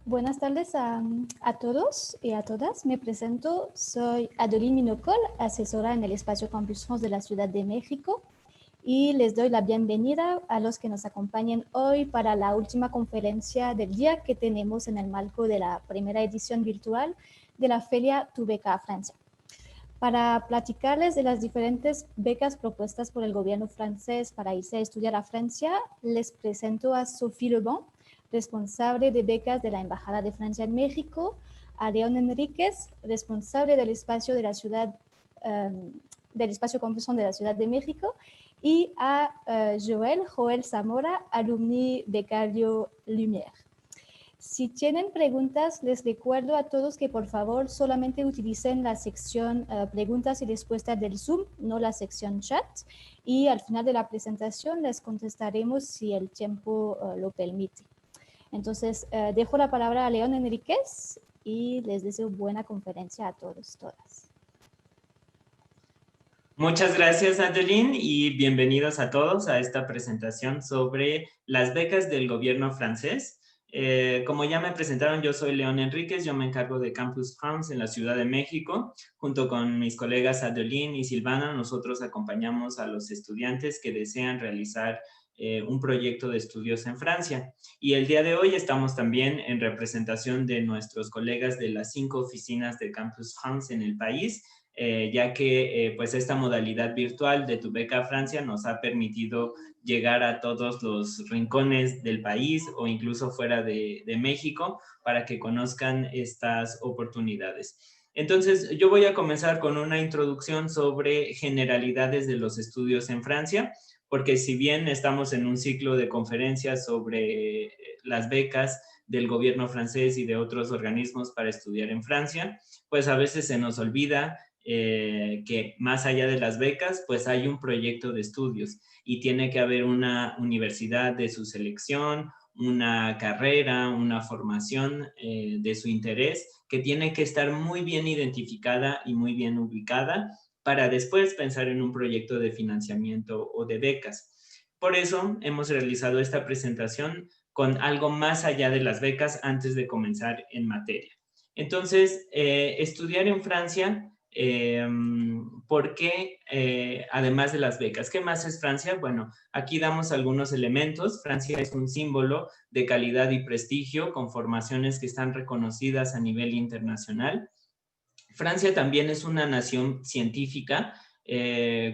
Buenas tardes a todos y a todas. Me presento, soy Adeline Minocol, asesora en el Espacio Campus France de la Ciudad de México, y les doy la bienvenida a los que nos acompañen hoy para la última conferencia del día que tenemos en el marco de la primera edición virtual de la Feria Tu Beca a Francia. Para platicarles de las diferentes becas propuestas por el gobierno francés para irse a estudiar a Francia, les presento a Sophie Lebon, responsable de becas de la Embajada de Francia en México, a León Enríquez, responsable del espacio de la ciudad, del espacio Campus de la Ciudad de México, y a Joel Zamora, alumni becario Lumière. Si tienen preguntas, les recuerdo a todos que por favor solamente utilicen la sección preguntas y respuestas del Zoom, no la sección chat. Y al final de la presentación les contestaremos si el tiempo lo permite. Entonces, dejo la palabra a León Enríquez y les deseo buena conferencia a todos, todas. Muchas gracias, Adeline, y bienvenidos a todos a esta presentación sobre las becas del gobierno francés. Como ya me presentaron, yo soy León Enríquez, yo me encargo de Campus France en la Ciudad de México. Junto con mis colegas Adeline y Silvana, nosotros acompañamos a los estudiantes que desean realizar un proyecto de estudios en Francia. Y el día de hoy estamos también en representación de nuestros colegas de las 5 oficinas de Campus France en el país, ya que pues esta modalidad virtual de Tu Beca Francia nos ha permitido llegar a todos los rincones del país o incluso fuera de México para que conozcan estas oportunidades. Entonces, yo voy a comenzar con una introducción sobre generalidades de los estudios en Francia, porque si bien estamos en un ciclo de conferencias sobre las becas del gobierno francés y de otros organismos para estudiar en Francia, pues a veces se nos olvida que más allá de las becas, pues hay un proyecto de estudios y tiene que haber una universidad de su selección, una carrera, una formación de su interés que tiene que estar muy bien identificada y muy bien ubicada para después pensar en un proyecto de financiamiento o de becas. Por eso hemos realizado esta presentación con algo más allá de las becas antes de comenzar en materia. Entonces, estudiar en Francia, ¿por qué? Además de las becas, ¿qué más es Francia? Bueno, aquí damos algunos elementos. Francia es un símbolo de calidad y prestigio con formaciones que están reconocidas a nivel internacional. Francia también es una nación científica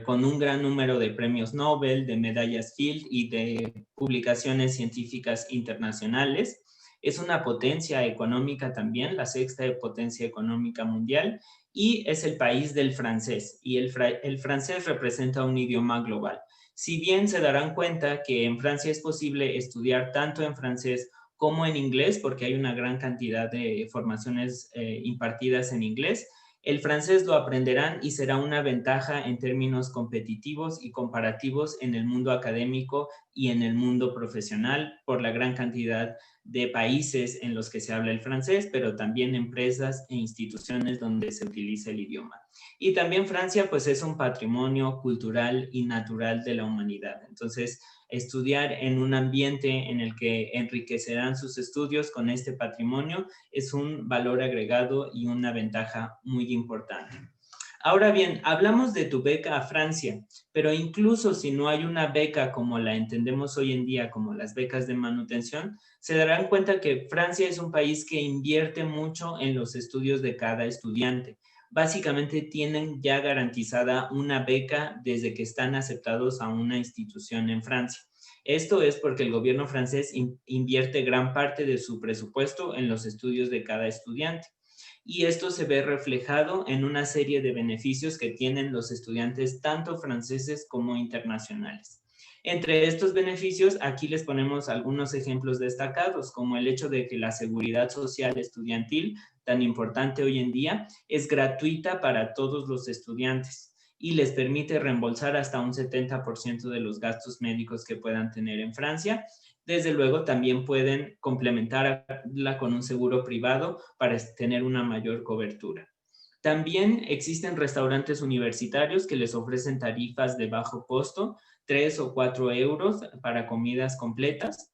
con un gran número de premios Nobel, de medallas Fields y de publicaciones científicas internacionales. Es una potencia económica también, la 6ª potencia económica mundial, y es el país del francés, y el francés representa un idioma global. Si bien se darán cuenta que en Francia es posible estudiar tanto en francés como en inglés, porque hay una gran cantidad de formaciones impartidas en inglés, el francés lo aprenderán y será una ventaja en términos competitivos y comparativos en el mundo académico y en el mundo profesional por la gran cantidad de países en los que se habla el francés, pero también empresas e instituciones donde se utiliza el idioma. Y también Francia, pues es un patrimonio cultural y natural de la humanidad. Entonces, estudiar en un ambiente en el que enriquecerán sus estudios con este patrimonio es un valor agregado y una ventaja muy importante. Ahora bien, hablamos de Tu Beca a Francia, pero incluso si no hay una beca como la entendemos hoy en día, como las becas de manutención, se darán cuenta que Francia es un país que invierte mucho en los estudios de cada estudiante. Básicamente tienen ya garantizada una beca desde que están aceptados a una institución en Francia. Esto es porque el gobierno francés invierte gran parte de su presupuesto en los estudios de cada estudiante. Y esto se ve reflejado en una serie de beneficios que tienen los estudiantes tanto franceses como internacionales. Entre estos beneficios, aquí les ponemos algunos ejemplos destacados, como el hecho de que la seguridad social estudiantil, tan importante hoy en día, es gratuita para todos los estudiantes y les permite reembolsar hasta un 70% de los gastos médicos que puedan tener en Francia. Desde luego, también pueden complementarla con un seguro privado para tener una mayor cobertura. También existen restaurantes universitarios que les ofrecen tarifas de bajo costo, 3 o 4 euros para comidas completas.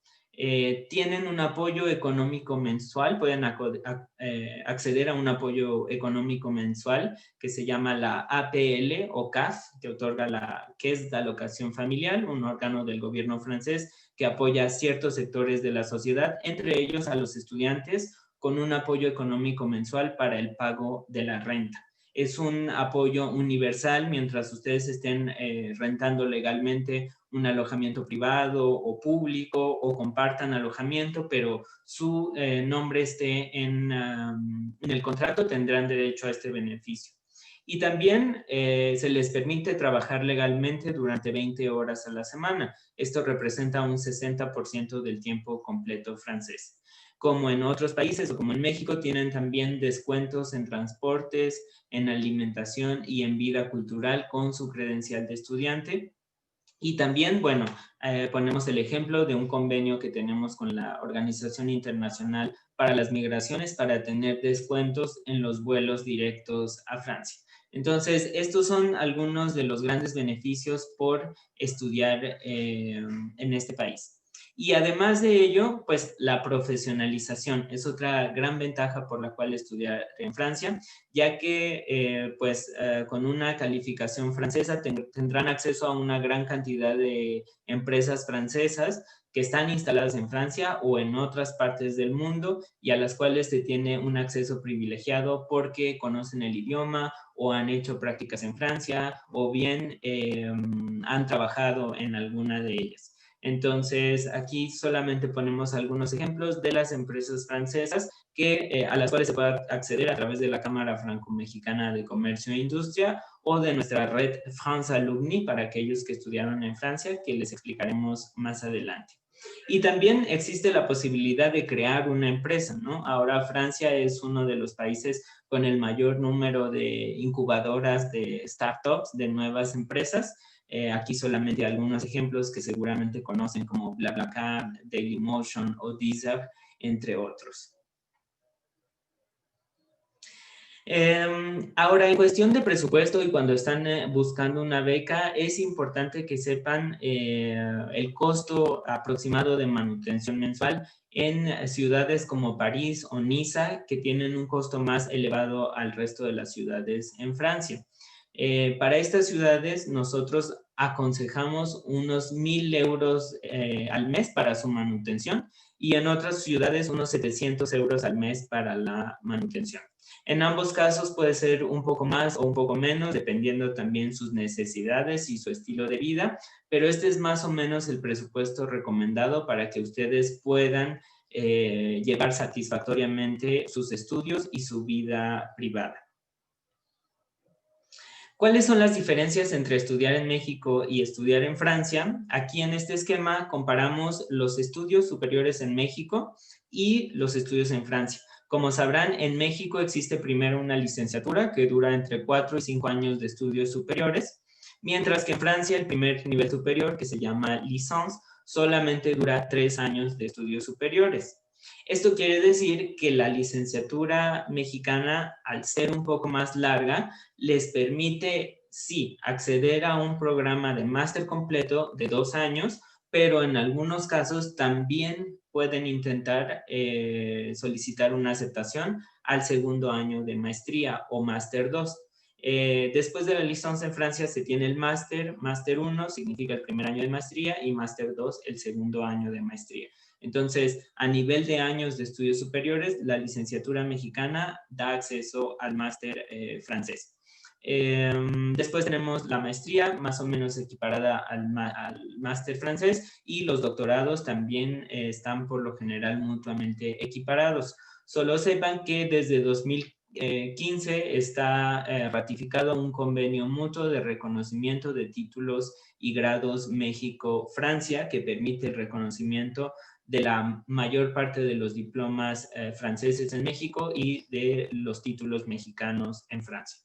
Tienen un apoyo económico mensual, pueden acceder a un apoyo económico mensual que se llama la APL o CAF, que otorga la Caisse d'Allocation Familiale, un órgano del gobierno francés que apoya a ciertos sectores de la sociedad, entre ellos a los estudiantes, con un apoyo económico mensual para el pago de la renta. Es un apoyo universal mientras ustedes estén rentando legalmente un alojamiento privado o público o compartan alojamiento, pero su nombre esté en el contrato, tendrán derecho a este beneficio. Y también se les permite trabajar legalmente durante 20 horas a la semana. Esto representa un 60% del tiempo completo francés. Como en otros países o como en México, tienen también descuentos en transportes, en alimentación y en vida cultural con su credencial de estudiante. Y también, bueno, ponemos el ejemplo de un convenio que tenemos con la Organización Internacional para las Migraciones para tener descuentos en los vuelos directos a Francia. Entonces, estos son algunos de los grandes beneficios por estudiar en este país. Y además de ello, pues la profesionalización es otra gran ventaja por la cual estudiar en Francia, ya que con una calificación francesa tendrán acceso a una gran cantidad de empresas francesas que están instaladas en Francia o en otras partes del mundo y a las cuales se tiene un acceso privilegiado porque conocen el idioma o han hecho prácticas en Francia o bien han trabajado en alguna de ellas. Entonces, aquí solamente ponemos algunos ejemplos de las empresas francesas a las cuales se puede acceder a través de la Cámara Franco-Mexicana de Comercio e Industria o de nuestra red France Alumni para aquellos que estudiaron en Francia, que les explicaremos más adelante. Y también existe la posibilidad de crear una empresa, ¿no? Ahora Francia es uno de los países con el mayor número de incubadoras de startups, de nuevas empresas. Aquí solamente algunos ejemplos que seguramente conocen como BlaBlaCar, Dailymotion o Deezer, entre otros. Ahora, en cuestión de presupuesto y cuando están buscando una beca, es importante que sepan el costo aproximado de manutención mensual en ciudades como París o Niza, que tienen un costo más elevado al resto de las ciudades en Francia. Para estas ciudades, nosotros aconsejamos unos 1,000 euros al mes para su manutención y en otras ciudades unos 700 euros al mes para la manutención. En ambos casos puede ser un poco más o un poco menos, dependiendo también sus necesidades y su estilo de vida, pero este es más o menos el presupuesto recomendado para que ustedes puedan llevar satisfactoriamente sus estudios y su vida privada. ¿Cuáles son las diferencias entre estudiar en México y estudiar en Francia? Aquí en este esquema comparamos los estudios superiores en México y los estudios en Francia. Como sabrán, en México existe primero una licenciatura que dura entre 4 y 5 años de estudios superiores, mientras que en Francia el primer nivel superior, que se llama licence, solamente dura 3 años de estudios superiores. Esto quiere decir que la licenciatura mexicana, al ser un poco más larga, les permite, sí, acceder a un programa de máster completo de 2 años, pero en algunos casos también pueden intentar solicitar una aceptación al segundo año de maestría o máster 2. Después de la licencia en Francia se tiene el máster 1 significa el primer año de maestría y máster 2 el segundo año de maestría. Entonces, a nivel de años de estudios superiores, la licenciatura mexicana da acceso al máster francés. Después tenemos la maestría, más o menos equiparada al máster francés, y los doctorados también están por lo general mutuamente equiparados. Solo sepan que desde 2015 está ratificado un convenio mutuo de reconocimiento de títulos y grados México-Francia que permite el reconocimiento de la mayor parte de los diplomas franceses en México y de los títulos mexicanos en Francia.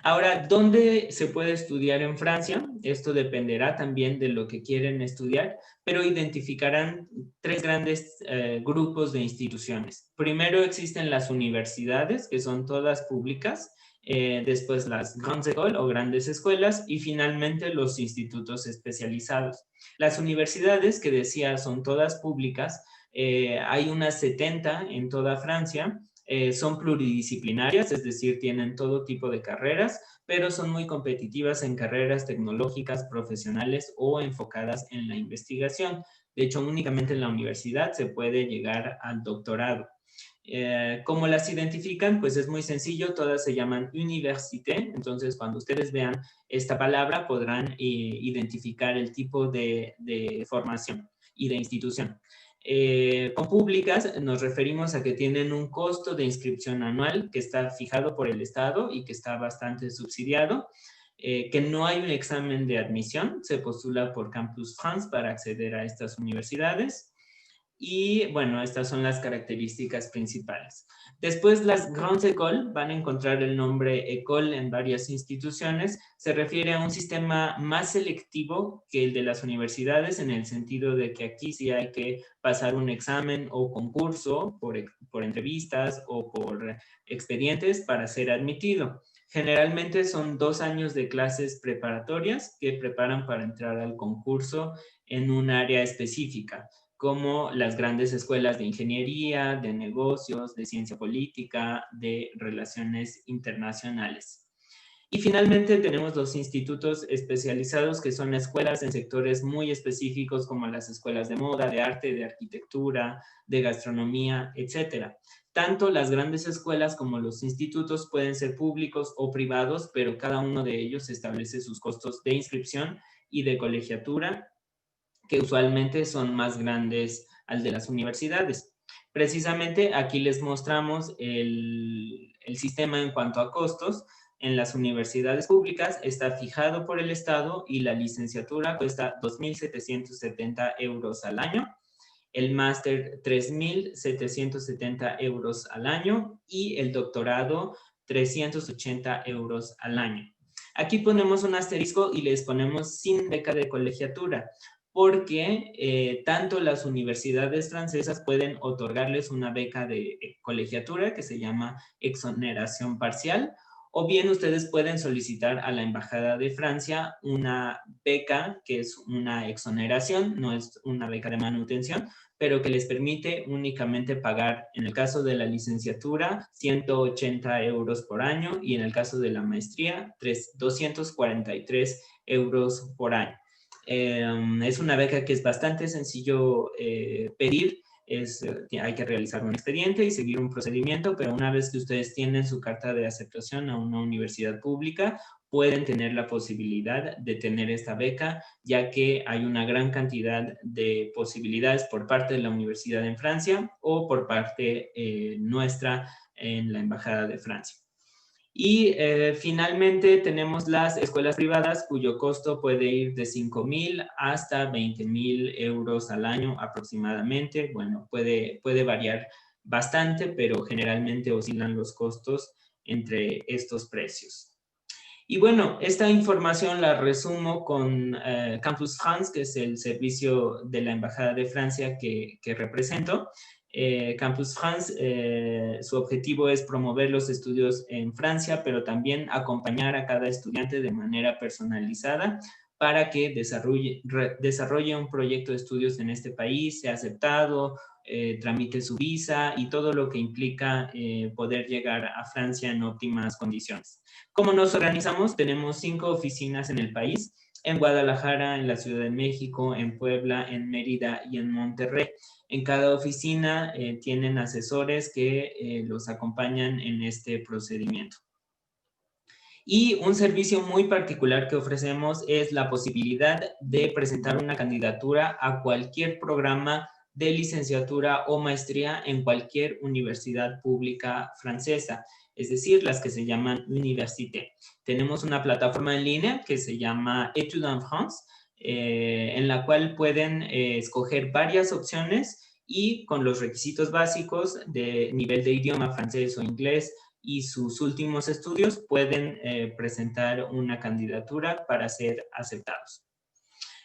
Ahora, ¿dónde se puede estudiar en Francia? Esto dependerá también de lo que quieren estudiar, pero identificarán 3 grandes grupos de instituciones. Primero existen las universidades, que son todas públicas. después las grandes écoles o grandes escuelas y finalmente los institutos especializados. Las universidades, que decía, son todas públicas, hay unas 70 en toda Francia, son pluridisciplinarias, es decir, tienen todo tipo de carreras, pero son muy competitivas en carreras tecnológicas, profesionales o enfocadas en la investigación. De hecho, únicamente en la universidad se puede llegar al doctorado. ¿Cómo las identifican? Pues es muy sencillo, todas se llaman université, entonces cuando ustedes vean esta palabra podrán identificar el tipo de formación y de institución. Con públicas nos referimos a que tienen un costo de inscripción anual que está fijado por el Estado y que está bastante subsidiado, que no hay un examen de admisión, se postula por Campus France para acceder a estas universidades. Y bueno, estas son las características principales. Después, las grandes écoles, van a encontrar el nombre école en varias instituciones, se refiere a un sistema más selectivo que el de las universidades, en el sentido de que aquí sí hay que pasar un examen o concurso por entrevistas o por expedientes para ser admitido. Generalmente son 2 años de clases preparatorias que preparan para entrar al concurso en un área específica, como las grandes escuelas de ingeniería, de negocios, de ciencia política, de relaciones internacionales. Y finalmente tenemos los institutos especializados, que son escuelas en sectores muy específicos como las escuelas de moda, de arte, de arquitectura, de gastronomía, etc. Tanto las grandes escuelas como los institutos pueden ser públicos o privados, pero cada uno de ellos establece sus costos de inscripción y de colegiatura, que usualmente son más grandes al de las universidades. Precisamente aquí les mostramos el sistema en cuanto a costos. En las universidades públicas está fijado por el Estado y la licenciatura cuesta 2.770 euros al año, el máster 3.770 euros al año y el doctorado 380 euros al año. Aquí ponemos un asterisco y les ponemos sin beca de colegiatura, porque tanto las universidades francesas pueden otorgarles una beca de colegiatura que se llama exoneración parcial, o bien ustedes pueden solicitar a la Embajada de Francia una beca que es una exoneración, no es una beca de manutención, pero que les permite únicamente pagar, en el caso de la licenciatura, 180 euros por año y en el caso de la maestría, 243 euros por año. Es una beca que es bastante sencillo pedir. Hay que realizar un expediente y seguir un procedimiento, pero una vez que ustedes tienen su carta de aceptación a una universidad pública, pueden tener la posibilidad de tener esta beca, ya que hay una gran cantidad de posibilidades por parte de la universidad en Francia o por parte nuestra en la Embajada de Francia. Y finalmente tenemos las escuelas privadas, cuyo costo puede ir de 5.000 hasta 20.000 euros al año aproximadamente. Bueno, puede variar bastante, pero generalmente oscilan los costos entre estos precios. Y bueno, esta información la resumo con Campus France, que es el servicio de la Embajada de Francia que represento. Campus France, su objetivo es promover los estudios en Francia, pero también acompañar a cada estudiante de manera personalizada para que desarrolle un proyecto de estudios en este país, sea aceptado, tramite su visa y todo lo que implica poder llegar a Francia en óptimas condiciones. ¿Cómo nos organizamos? Tenemos 5 oficinas en el país, en Guadalajara, en la Ciudad de México, en Puebla, en Mérida y en Monterrey. En cada oficina tienen asesores que los acompañan en este procedimiento. Y un servicio muy particular que ofrecemos es la posibilidad de presentar una candidatura a cualquier programa de licenciatura o maestría en cualquier universidad pública francesa, es decir, las que se llaman université. Tenemos una plataforma en línea que se llama Études en France, en la cual pueden escoger varias opciones y con los requisitos básicos de nivel de idioma francés o inglés y sus últimos estudios pueden presentar una candidatura para ser aceptados.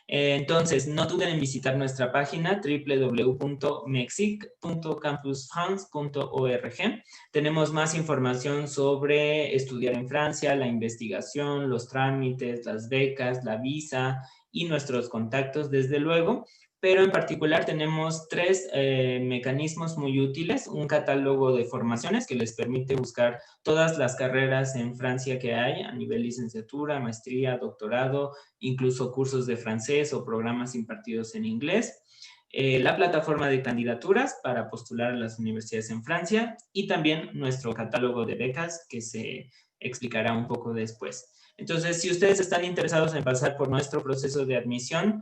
Entonces, no duden en visitar nuestra página www.mexic.campusfrance.org. Tenemos más información sobre estudiar en Francia, la investigación, los trámites, las becas, la visa y nuestros contactos, desde luego. Pero en particular tenemos tres mecanismos muy útiles. Un catálogo de formaciones que les permite buscar todas las carreras en Francia que hay a nivel licenciatura, maestría, doctorado, incluso cursos de francés o programas impartidos en inglés. La plataforma de candidaturas para postular a las universidades en Francia y también nuestro catálogo de becas que se explicará un poco después. Entonces, si ustedes están interesados en pasar por nuestro proceso de admisión,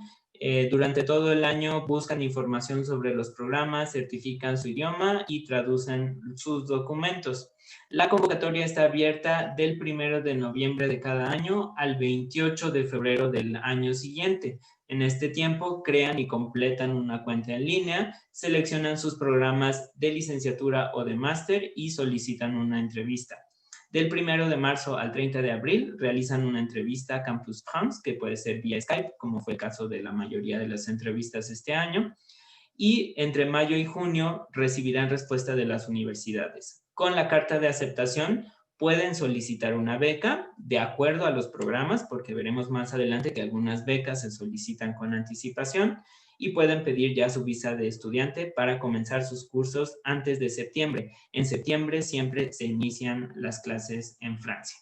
durante todo el año buscan información sobre los programas, certifican su idioma y traducen sus documentos. La convocatoria está abierta del 1 de noviembre de cada año al 28 de febrero del año siguiente. En este tiempo, crean y completan una cuenta en línea, seleccionan sus programas de licenciatura o de máster y solicitan una entrevista. Del 1 de marzo al 30 de abril realizan una entrevista a Campus France, que puede ser vía Skype, como fue el caso de la mayoría de las entrevistas este año. Y entre mayo y junio recibirán respuesta de las universidades. Con la carta de aceptación pueden solicitar una beca de acuerdo a los programas, porque veremos más adelante que algunas becas se solicitan con anticipación, y pueden pedir ya su visa de estudiante para comenzar sus cursos antes de septiembre. En septiembre siempre se inician las clases en Francia.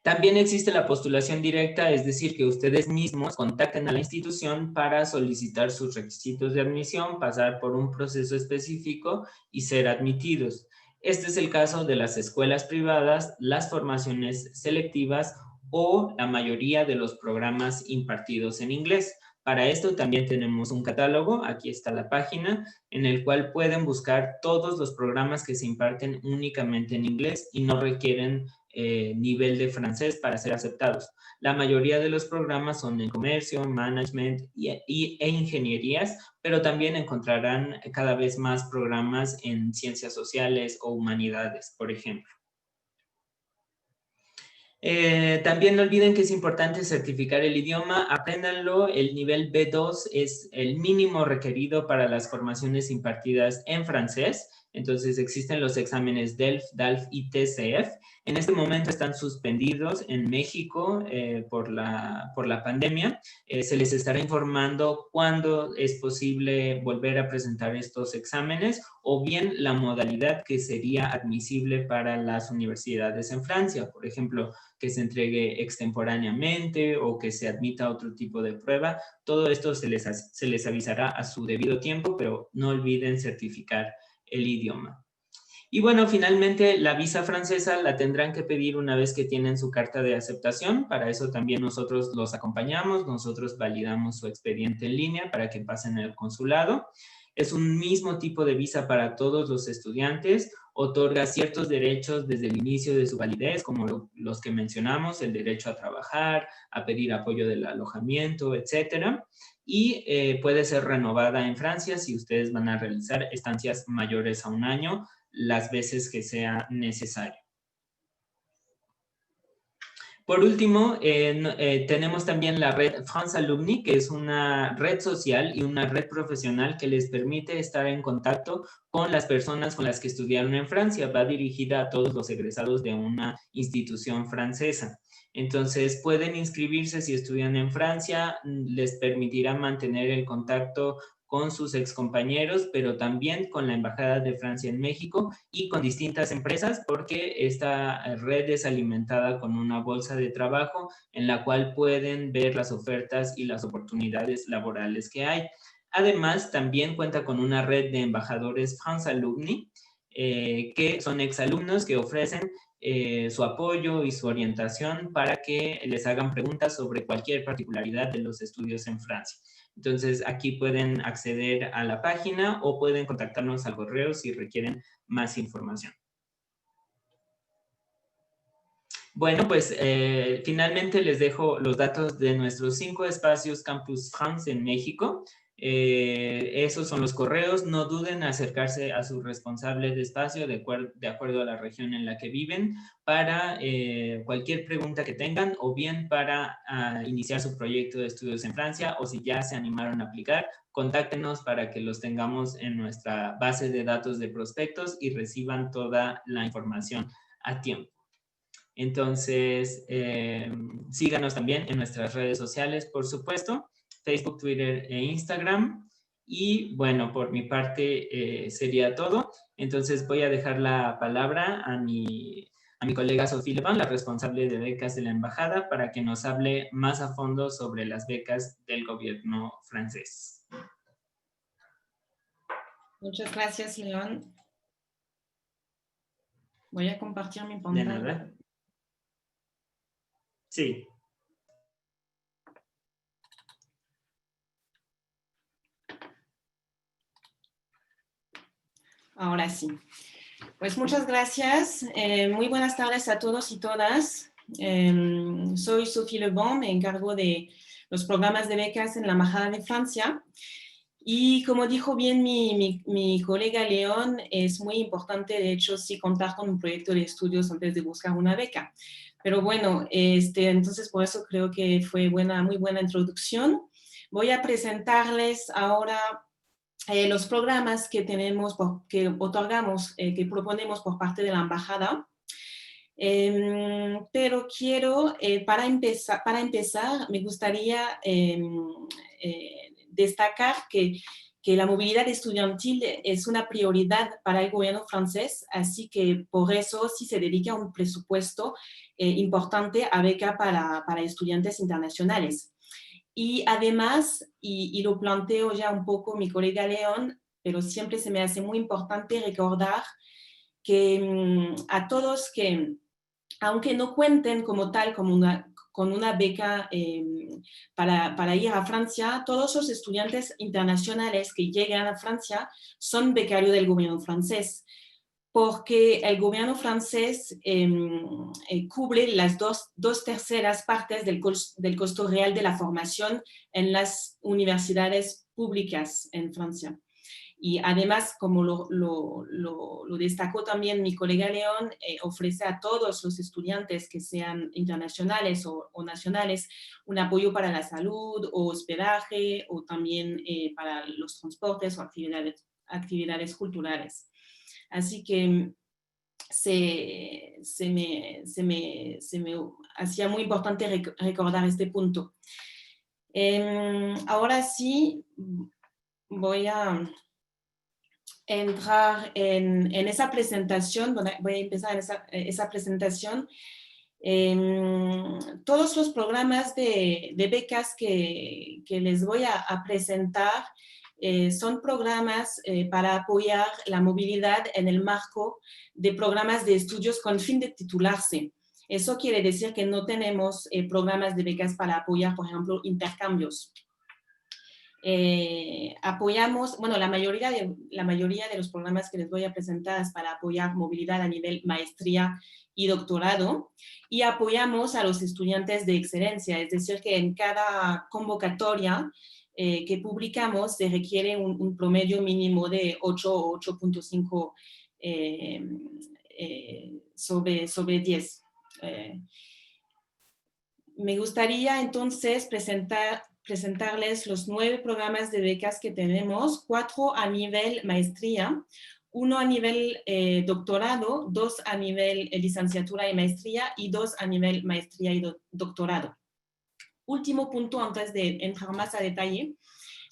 También existe la postulación directa, es decir, que ustedes mismos contacten a la institución para solicitar sus requisitos de admisión, pasar por un proceso específico y ser admitidos. Este es el caso de las escuelas privadas, las formaciones selectivas o la mayoría de los programas impartidos en inglés. Para esto también tenemos un catálogo, aquí está la página, en el cual pueden buscar todos los programas que se imparten únicamente en inglés y no requieren nivel de francés para ser aceptados. La mayoría de los programas son en comercio, management e ingenierías, pero también encontrarán cada vez más programas en ciencias sociales o humanidades, por ejemplo. También no olviden que es importante certificar el idioma, apréndanlo, el nivel B2 es el mínimo requerido para las formaciones impartidas en francés, entonces existen los exámenes DELF, DALF y TCF. En este momento están suspendidos en México por la pandemia. Se les estará informando cuándo es posible volver a presentar estos exámenes o bien la modalidad que sería admisible para las universidades en Francia. Por ejemplo, que se entregue extemporáneamente o que se admita otro tipo de prueba. Todo esto se les avisará a su debido tiempo, pero no olviden certificar el idioma. Y bueno, finalmente la visa francesa la tendrán que pedir una vez que tienen su carta de aceptación. Para eso también nosotros los acompañamos, nosotros validamos su expediente en línea para que pasen el consulado. Es un mismo tipo de visa para todos los estudiantes, otorga ciertos derechos desde el inicio de su validez, como los que mencionamos, el derecho a trabajar, a pedir apoyo del alojamiento, etcétera. Y puede ser renovada en Francia si ustedes van a realizar estancias mayores a un año, las veces que sea necesario. Por último, tenemos también la red France Alumni, que es una red social y una red profesional que les permite estar en contacto con las personas con las que estudiaron en Francia. Va dirigida a todos los egresados de una institución francesa. Entonces, pueden inscribirse si estudian en Francia, les permitirá mantener el contacto con sus excompañeros, pero también con la Embajada de Francia en México y con distintas empresas, porque esta red es alimentada con una bolsa de trabajo en la cual pueden ver las ofertas y las oportunidades laborales que hay. Además, también cuenta con una red de embajadores France Alumni, que son exalumnos que ofrecen su apoyo y su orientación para que les hagan preguntas sobre cualquier particularidad de los estudios en Francia. Entonces, aquí pueden acceder a la página o pueden contactarnos al correo si requieren más información. Bueno, pues finalmente les dejo los datos de nuestros 5 espacios Campus France en México. Esos son los correos. No duden en acercarse a sus responsables de espacio de acuerdo a la región en la que viven para cualquier pregunta que tengan, o bien para iniciar su proyecto de estudios en Francia, o si ya se animaron a aplicar, contáctenos para que los tengamos en nuestra base de datos de prospectos y reciban toda la información a tiempo. Entonces, síganos también en nuestras redes sociales, por supuesto, Facebook, Twitter e Instagram. Y bueno, por mi parte sería todo. Entonces voy a dejar la palabra a mi colega Sophie Levan, la responsable de becas de la embajada, para que nos hable más a fondo sobre las becas del gobierno francés. Muchas gracias, León. Voy a compartir mi pantalla. De nada. Sí. Ahora sí. Pues muchas gracias. Muy buenas tardes a todos y todas. Soy Sophie Leban, me encargo de los programas de becas en la Embajada de Francia. Y como dijo bien mi colega León, es muy importante, de hecho, sí contar con un proyecto de estudios antes de buscar una beca. Pero bueno, entonces por eso creo que fue muy buena introducción. Voy a presentarles ahora los programas que tenemos, que otorgamos, que proponemos por parte de la embajada. Pero quiero, para empezar, me gustaría destacar que la movilidad estudiantil es una prioridad para el gobierno francés, así que por eso sí se dedica un presupuesto importante a beca para estudiantes internacionales. Y además, y lo planteo ya un poco mi colega León, pero siempre se me hace muy importante recordar que a todos que, aunque no cuenten como tal con una beca para ir a Francia, todos los estudiantes internacionales que llegan a Francia son becarios del gobierno francés, porque el gobierno francés cubre las dos terceras partes del costo real de la formación en las universidades públicas en Francia. Y además, como lo destacó también mi colega León, ofrece a todos los estudiantes que sean internacionales o nacionales un apoyo para la salud o hospedaje, o también para los transportes o actividades culturales. Así que se me hacía muy importante recordar este punto. Ahora sí, voy a entrar en esa presentación. Voy a empezar esa presentación. Todos los programas de becas que les voy a presentar son programas para apoyar la movilidad en el marco de programas de estudios con fin de titularse. Eso quiere decir que no tenemos programas de becas para apoyar, por ejemplo, intercambios. Apoyamos, bueno, la mayoría de los programas que les voy a presentar es para apoyar movilidad a nivel maestría y doctorado, y apoyamos a los estudiantes de excelencia, es decir, que en cada convocatoria que publicamos se requiere un promedio mínimo de 8 o 8.5 sobre 10. Me gustaría entonces presentarles los 9 programas de becas que tenemos, 4 a nivel maestría, 1 a nivel doctorado, 2 a nivel licenciatura y maestría, y 2 a nivel maestría y doctorado. Último punto antes de entrar más a detalle,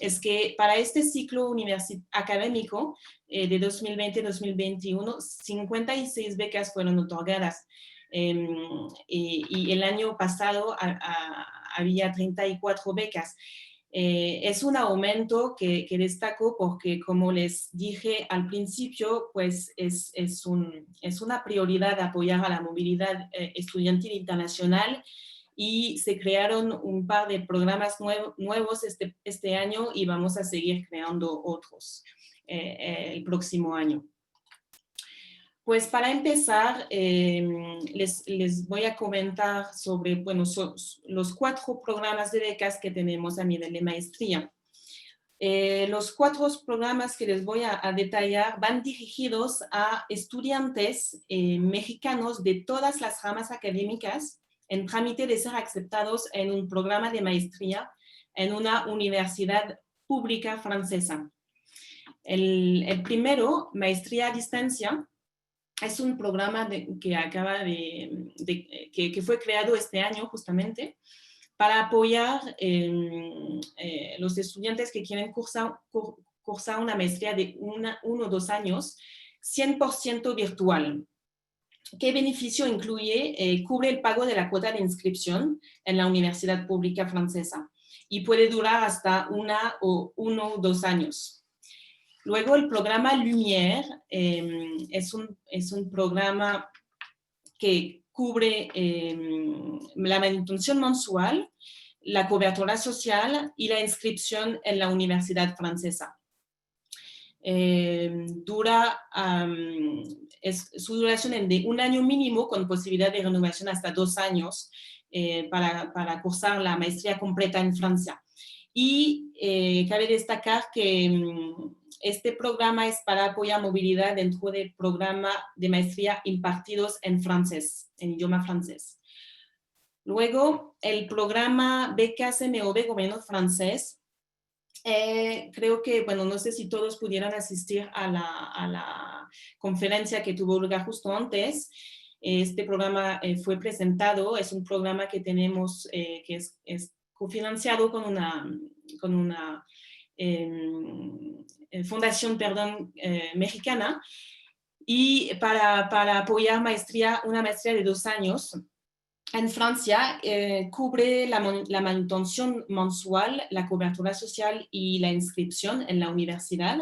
es que para este ciclo académico de 2020-2021, 56 becas fueron otorgadas. Y el año pasado había 34 becas. Es un aumento que destaco porque, como les dije al principio, pues es una prioridad apoyar a la movilidad estudiantil internacional, y se crearon un par de programas nuevos este año, y vamos a seguir creando otros el próximo año. Pues para empezar, les voy a comentar sobre los 4 programas de becas que tenemos a nivel de maestría. Los 4 programas que les voy a detallar van dirigidos a estudiantes mexicanos de todas las ramas académicas en trámite de ser aceptados en un programa de maestría en una universidad pública francesa. El primero, maestría a distancia, es un programa que fue creado este año justamente para apoyar los estudiantes que quieren cursar una maestría de 1 o 2 años, 100% virtual. ¿Qué beneficio incluye? Cubre el pago de la cuota de inscripción en la universidad pública francesa y puede durar hasta 1 o 2 años. Luego el programa Lumière es un programa que cubre la manutención mensual, la cobertura social y la inscripción en la universidad francesa. Su duración es de 1 año mínimo con posibilidad de renovación hasta 2 años para cursar la maestría completa en Francia. Y cabe destacar que este programa es para apoyar movilidad dentro del programa de maestría impartidos en francés, en idioma francés. Luego, el programa Becas MOV Gobierno Francés. Creo que, bueno, no sé si todos pudieran asistir a la conferencia que tuvo lugar justo antes. Este programa fue presentado, es un programa que tenemos, que es cofinanciado con una fundación, mexicana, y para apoyar una maestría de 2 años en Francia, cubre la manutención mensual, la cobertura social y la inscripción en la universidad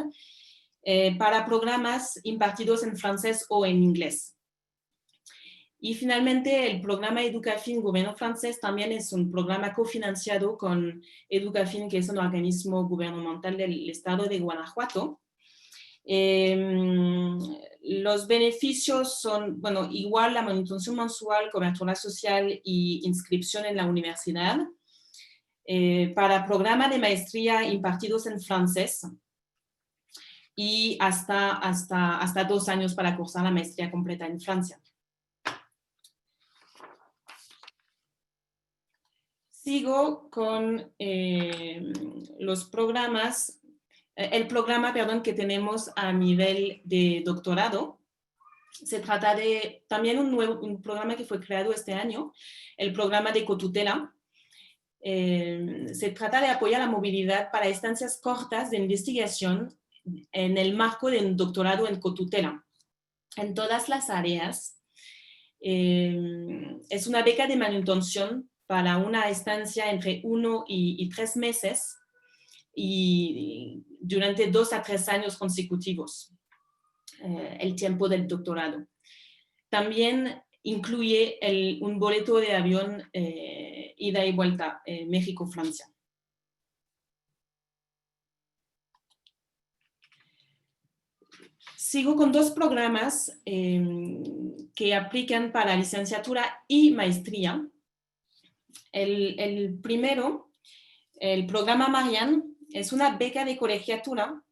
para programas impartidos en francés o en inglés. Y finalmente, el programa Educafin Gobierno Francés también es un programa cofinanciado con Educafin, que es un organismo gubernamental del estado de Guanajuato. Los beneficios son, bueno, igual la manutención mensual, cobertura social y inscripción en la universidad. Para programa de maestría impartidos en francés y hasta 2 años para cursar la maestría completa en Francia. Sigo con los programas, el programa que tenemos a nivel de doctorado. Se trata de también un programa que fue creado este año, el programa de cotutela. Se trata de apoyar la movilidad para estancias cortas de investigación en el marco de un doctorado en cotutela, en todas las áreas. Es una beca de manutención para una estancia entre 1 y 3 meses y durante 2 a 3 años consecutivos, el tiempo del doctorado. También incluye un boleto de avión ida y vuelta México-Francia. Sigo con 2 programas que aplican para licenciatura y maestría. El primero, el programa Marianne, es una beca de colegiatura.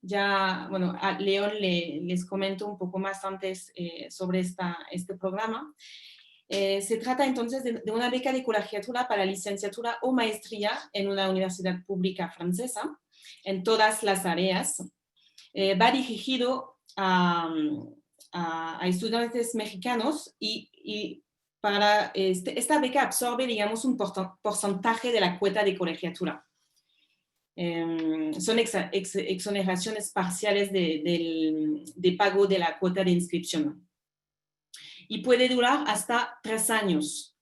Ya, bueno, a León les comento un poco más antes sobre este programa. Se trata entonces de una beca de colegiatura para licenciatura o maestría en una universidad pública francesa, en todas las áreas. Va dirigido a estudiantes mexicanos y para esta beca absorbe, digamos, un porcentaje de la cuota de colegiatura. Son exoneraciones parciales de pago de la cuota de inscripción. Y puede durar hasta 3 años.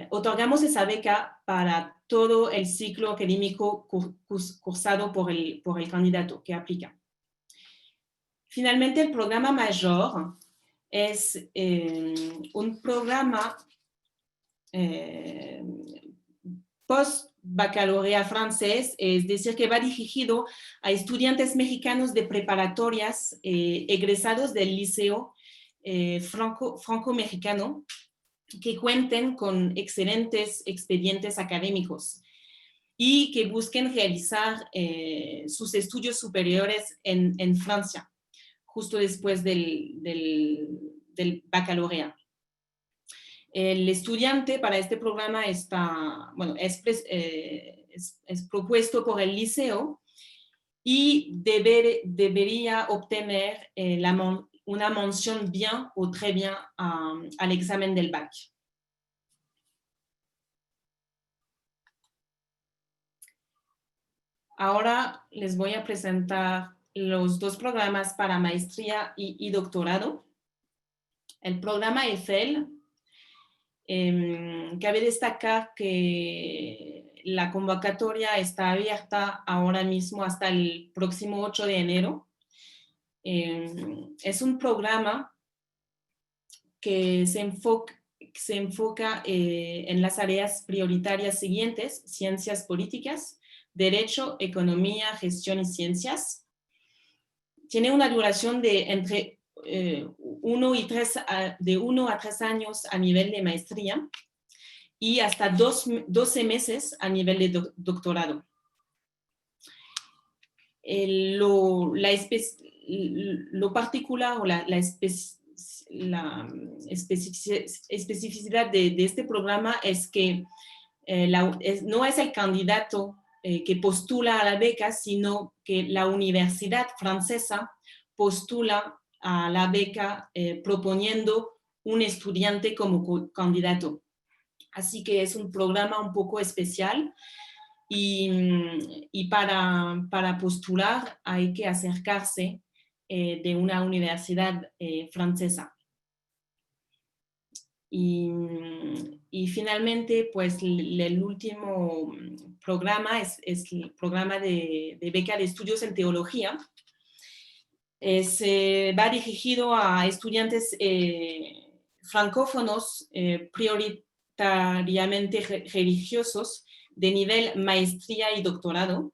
Otorgamos esa beca para todo el ciclo académico cursado por el candidato que aplica. Finalmente, el programa mayor es un programa post-baccalaureat francés, es decir, que va dirigido a estudiantes mexicanos de preparatorias egresados del liceo franco-mexicano que cuenten con excelentes expedientes académicos y que busquen realizar sus estudios superiores en Francia, justo después del baccalaureado. El estudiante para este programa está, bueno, es propuesto por el liceo y debería obtener una mención bien o très bien al examen del bac. Ahora les voy a presentar los dos programas para maestría y doctorado. El programa EIFEL, cabe destacar que la convocatoria está abierta ahora mismo hasta el próximo 8 de enero. Es un programa que se enfoca en las áreas prioritarias siguientes: ciencias políticas, derecho, economía, gestión y ciencias. Tiene una duración de entre 1 a 3 años a nivel de maestría y hasta 12 meses a nivel de doctorado. Lo particular o la especificidad de este programa es que no es el candidato que postula a la beca, sino que la universidad francesa postula a la beca proponiendo un estudiante como candidato. Así que es un programa un poco especial y para postular hay que acercarse de una universidad francesa. Y finalmente, pues el último programa es el programa de beca de estudios en teología. Va dirigido a estudiantes francófonos prioritariamente religiosos de nivel maestría y doctorado.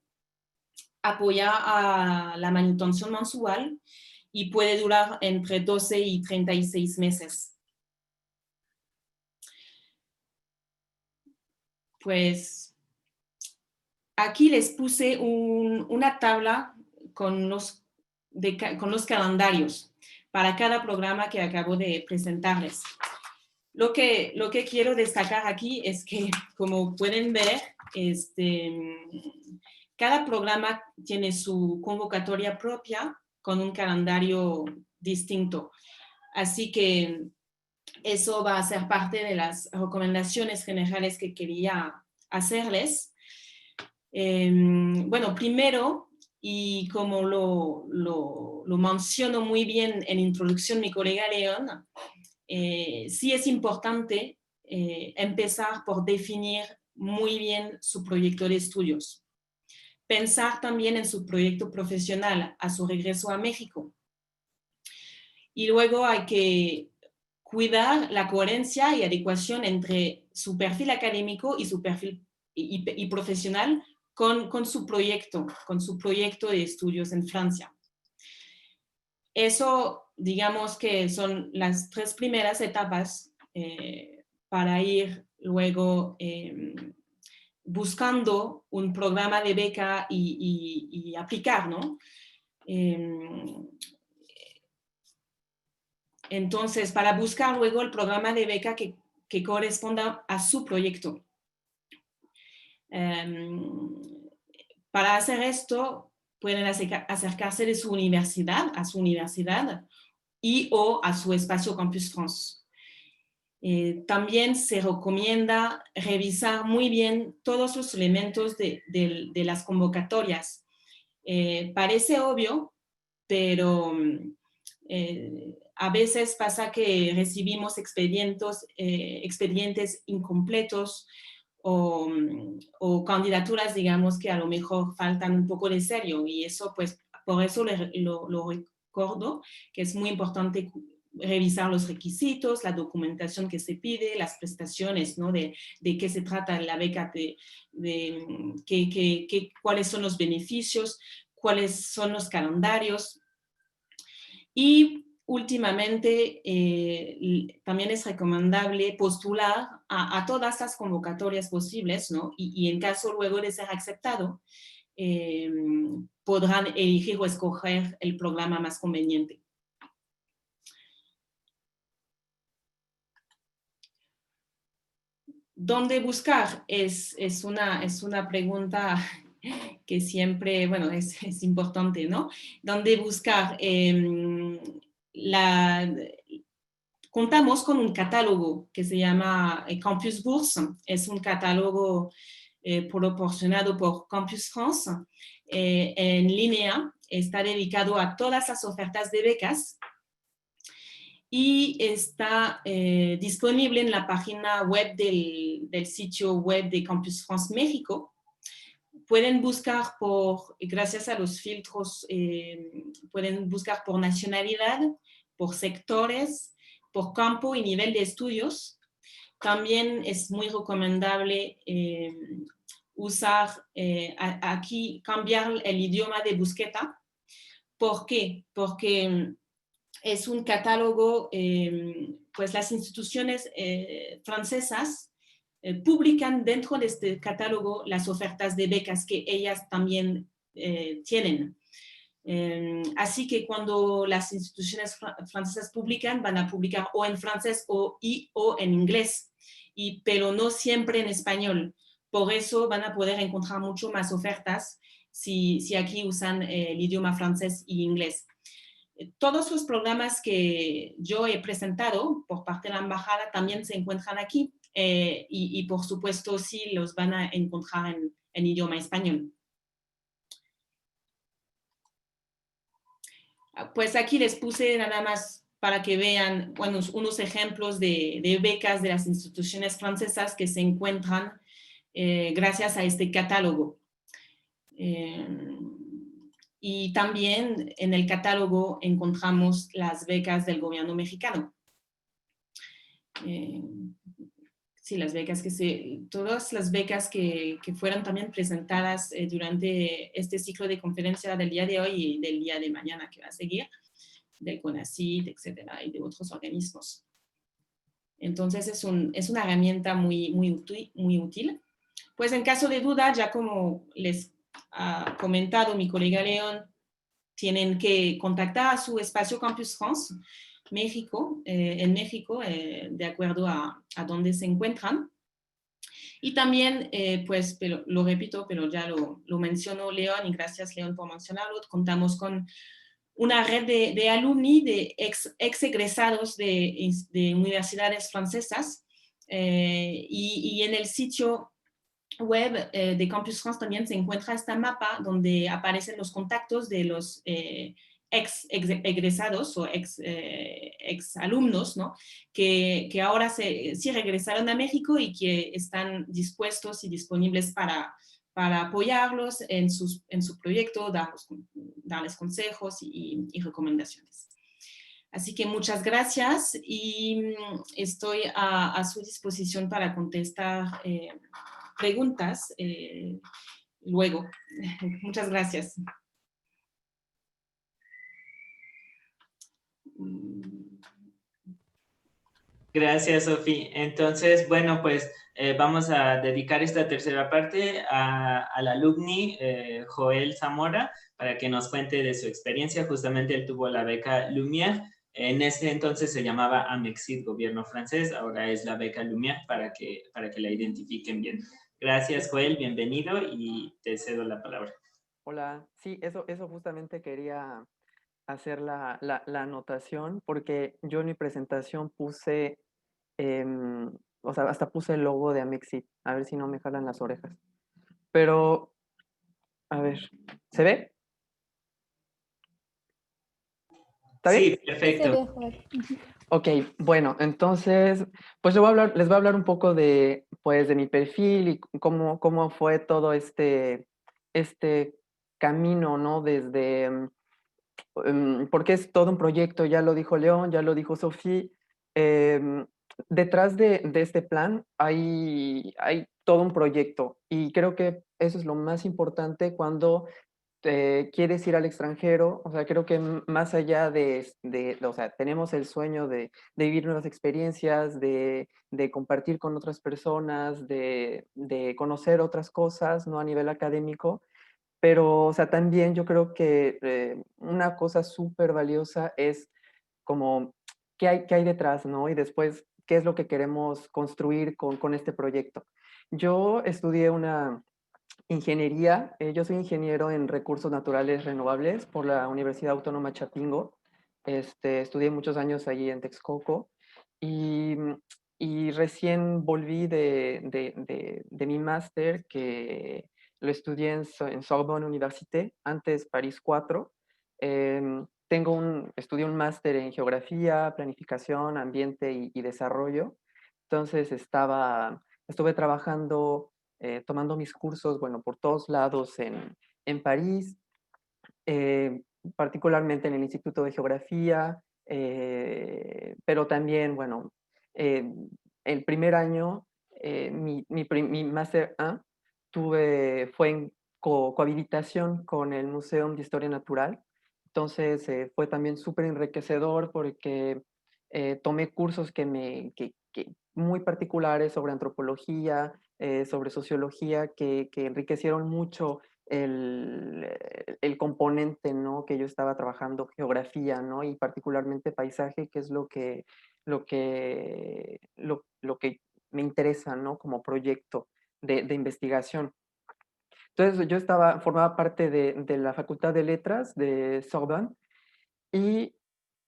Apoya a la manutención mensual y puede durar entre 12 y 36 meses. Pues aquí les puse una tabla con los calendarios para cada programa que acabo de presentarles. Lo que quiero destacar aquí es que, como pueden ver, cada programa tiene su convocatoria propia con un calendario distinto. Así que eso va a ser parte de las recomendaciones generales que quería hacerles. Bueno, primero, y como lo menciono muy bien en introducción mi colega León, sí es importante empezar por definir muy bien su proyecto de estudios. Pensar también en su proyecto profesional a su regreso a México. Y luego hay que cuidar la coherencia y adecuación entre su perfil académico y su perfil y profesional con su proyecto de estudios en Francia. Eso, digamos que son las 3 primeras etapas para ir luego buscando un programa de beca y aplicar, ¿no? Entonces, para buscar luego el programa de beca que corresponda a su proyecto. Para hacer esto, pueden acercarse a su universidad y o a su espacio Campus France. También se recomienda revisar muy bien todos los elementos de las convocatorias. Parece obvio, pero a veces pasa que recibimos expedientes incompletos o candidaturas, digamos, que a lo mejor faltan un poco de serio, y eso, pues, por eso lo recuerdo, que es muy importante revisar los requisitos, la documentación que se pide, las prestaciones, ¿no? De qué se trata la beca, cuáles son los beneficios, cuáles son los calendarios. Y últimamente también es recomendable postular a todas las convocatorias posibles, ¿no? Y en caso luego de ser aceptado, podrán elegir o escoger el programa más conveniente. ¿Dónde buscar? Es una pregunta que siempre, bueno, es importante, ¿no? ¿Dónde buscar? Contamos con un catálogo que se llama Campus Bourse. Es un catálogo proporcionado por Campus France en línea. Está dedicado a todas las ofertas de becas y está disponible en la página web del sitio web de Campus France México. Pueden buscar gracias a los filtros, pueden buscar por nacionalidad, por sectores, por campo y nivel de estudios. También es muy recomendable usar aquí, cambiar el idioma de búsqueda. ¿Por qué? Porque es un catálogo, pues las instituciones francesas publican dentro de este catálogo las ofertas de becas que ellas también tienen. Así que cuando las instituciones francesas publican, van a publicar o en francés o en inglés, pero no siempre en español. Por eso van a poder encontrar mucho más ofertas si aquí usan el idioma francés y inglés. Todos los programas que yo he presentado por parte de la embajada también se encuentran aquí y por supuesto sí los van a encontrar en idioma español. Pues aquí les puse nada más para que vean unos ejemplos de becas de las instituciones francesas que se encuentran gracias a este catálogo. Y también en el catálogo encontramos las becas del gobierno mexicano. Sí, todas las becas que fueron también presentadas durante este ciclo de conferencia del día de hoy y del día de mañana que va a seguir, del CONACYT, etcétera, y de otros organismos. Entonces es una herramienta muy útil. Pues en caso de duda, ya como les ha comentado mi colega León, tienen que contactar a su espacio Campus France México, en México, de acuerdo a dónde se encuentran. Y también, pues, pero, lo repito, pero ya lo mencionó León, y gracias León por mencionarlo, contamos con una red de alumni, de ex egresados de universidades francesas, y en el sitio web de Campus France también se encuentra esta mapa donde aparecen los contactos de los ex egresados o ex alumnos, ¿no? que ahora sí regresaron a México y que están dispuestos y disponibles para apoyarlos en su proyecto, darles consejos y recomendaciones. Así que muchas gracias y estoy a su disposición para contestar preguntas luego. Muchas gracias. Gracias, Sofi. Entonces, bueno, pues vamos a dedicar esta tercera parte al alumni Joel Zamora para que nos cuente de su experiencia. Justamente él tuvo la beca Lumière. En ese entonces se llamaba Amexit, gobierno francés. Ahora es la beca Lumière para que la identifiquen bien. Gracias, Joel. Bienvenido y te cedo la palabra. Hola. Sí, eso justamente quería hacer la anotación porque yo en mi presentación puse, o sea, hasta puse el logo de Amexit, a ver si no me jalan las orejas. Pero, a ver, ¿se ve? ¿Está bien? Sí, perfecto. Ok, bueno, entonces, pues les voy a hablar un poco de mi perfil y cómo fue todo este camino, ¿no? Desde, porque es todo un proyecto, ya lo dijo León, ya lo dijo Sofía. Detrás de este plan hay todo un proyecto y creo que eso es lo más importante cuando quieres ir al extranjero, o sea, creo que más allá o sea, tenemos el sueño de vivir nuevas experiencias, de compartir con otras personas, de conocer otras cosas, ¿no? A nivel académico, pero, o sea, también yo creo que una cosa súper valiosa es como qué hay detrás, ¿no? Y después, ¿qué es lo que queremos construir con este proyecto? Yo estudié una ingeniería, yo soy ingeniero en recursos naturales renovables por la Universidad Autónoma Chapingo. Estudié muchos años allí en Texcoco y, y recién volví de mi máster que lo estudié en Sorbonne Université, antes París 4. Estudié un máster en geografía, planificación, ambiente y desarrollo. Entonces estuve trabajando tomando mis cursos, bueno, por todos lados en París, eh, particularmente en el Instituto de Geografía, pero también, bueno, eh, el primer año, mi máster 1 fue en cohabilitación con el Museo de Historia Natural. Entonces fue también súper enriquecedor porque tomé cursos que muy particulares sobre antropología, sobre sociología, que enriquecieron mucho el componente, ¿no? Que yo estaba trabajando, geografía, ¿no? Y particularmente paisaje, que es lo que me interesa, ¿no? Como proyecto de investigación. Entonces yo formaba parte de la Facultad de Letras de Sorbonne y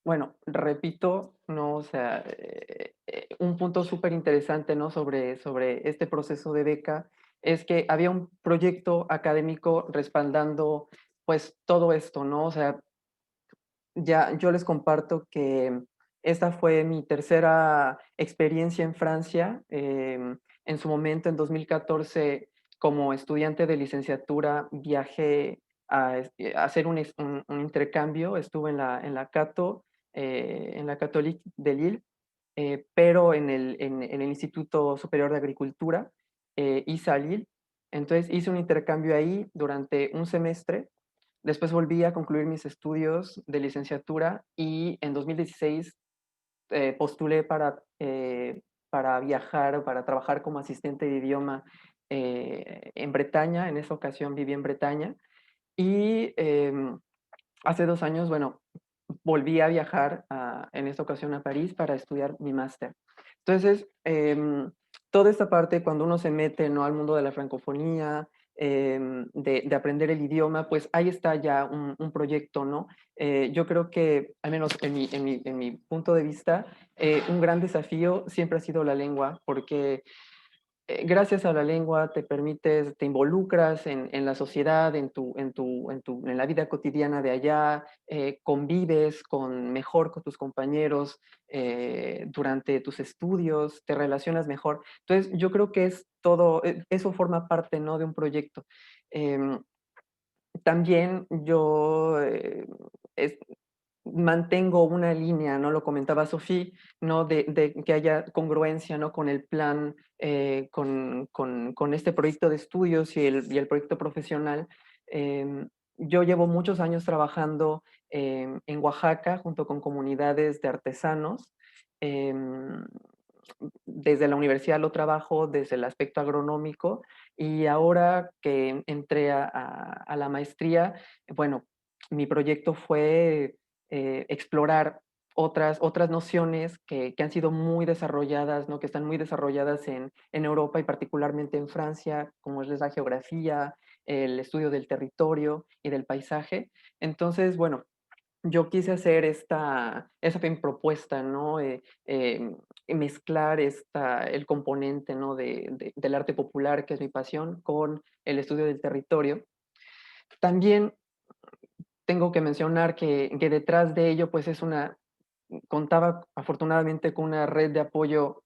bueno, repito, ¿no? O sea, un punto súper interesante, ¿no? Sobre este proceso de beca es que había un proyecto académico respaldando, pues, todo esto, ¿no? O sea, ya yo les comparto que esta fue mi tercera experiencia en Francia. En su momento, en 2014, como estudiante de licenciatura, viajé a hacer un intercambio. Estuve en la Cato, en la Catholique de Lille, pero en el Instituto Superior de Agricultura, ISA Lille. Entonces hice un intercambio ahí durante un semestre. Después volví a concluir mis estudios de licenciatura y en 2016 postulé para viajar, para trabajar como asistente de idioma en Bretaña. En esa ocasión viví en Bretaña. Y hace 2 años, bueno, volví a viajar en esta ocasión a París para estudiar mi máster. Entonces, toda esta parte, cuando uno se mete, ¿no? Al mundo de la francofonía, de aprender el idioma, pues ahí está ya un proyecto, ¿no? Yo creo que, al menos en mi punto de vista, un gran desafío siempre ha sido la lengua, porque gracias a la lengua te involucras en la sociedad, en la vida cotidiana de allá, convives mejor con tus compañeros durante tus estudios, te relacionas mejor. Entonces, yo creo que es todo, eso forma parte, ¿no? De un proyecto. Em, También yo mantengo una línea, ¿no? Lo comentaba Sofía, ¿no? De que haya congruencia, ¿no? Con el plan, con este proyecto de estudios y el proyecto profesional. Yo llevo muchos años trabajando en Oaxaca junto con comunidades de artesanos. em, Desde la universidad lo trabajo desde el aspecto agronómico y ahora que entré a la maestría, bueno, mi proyecto fue explorar otras nociones que han sido muy desarrolladas, ¿no? Que están muy desarrolladas en Europa y particularmente en Francia, como es la geografía, el estudio del territorio y del paisaje. Entonces, bueno, yo quise hacer esa propuesta, ¿no? Mezclar el componente, ¿no? Del arte popular, que es mi pasión, con el estudio del territorio. También tengo que mencionar que detrás de ello, pues contaba afortunadamente con una red de apoyo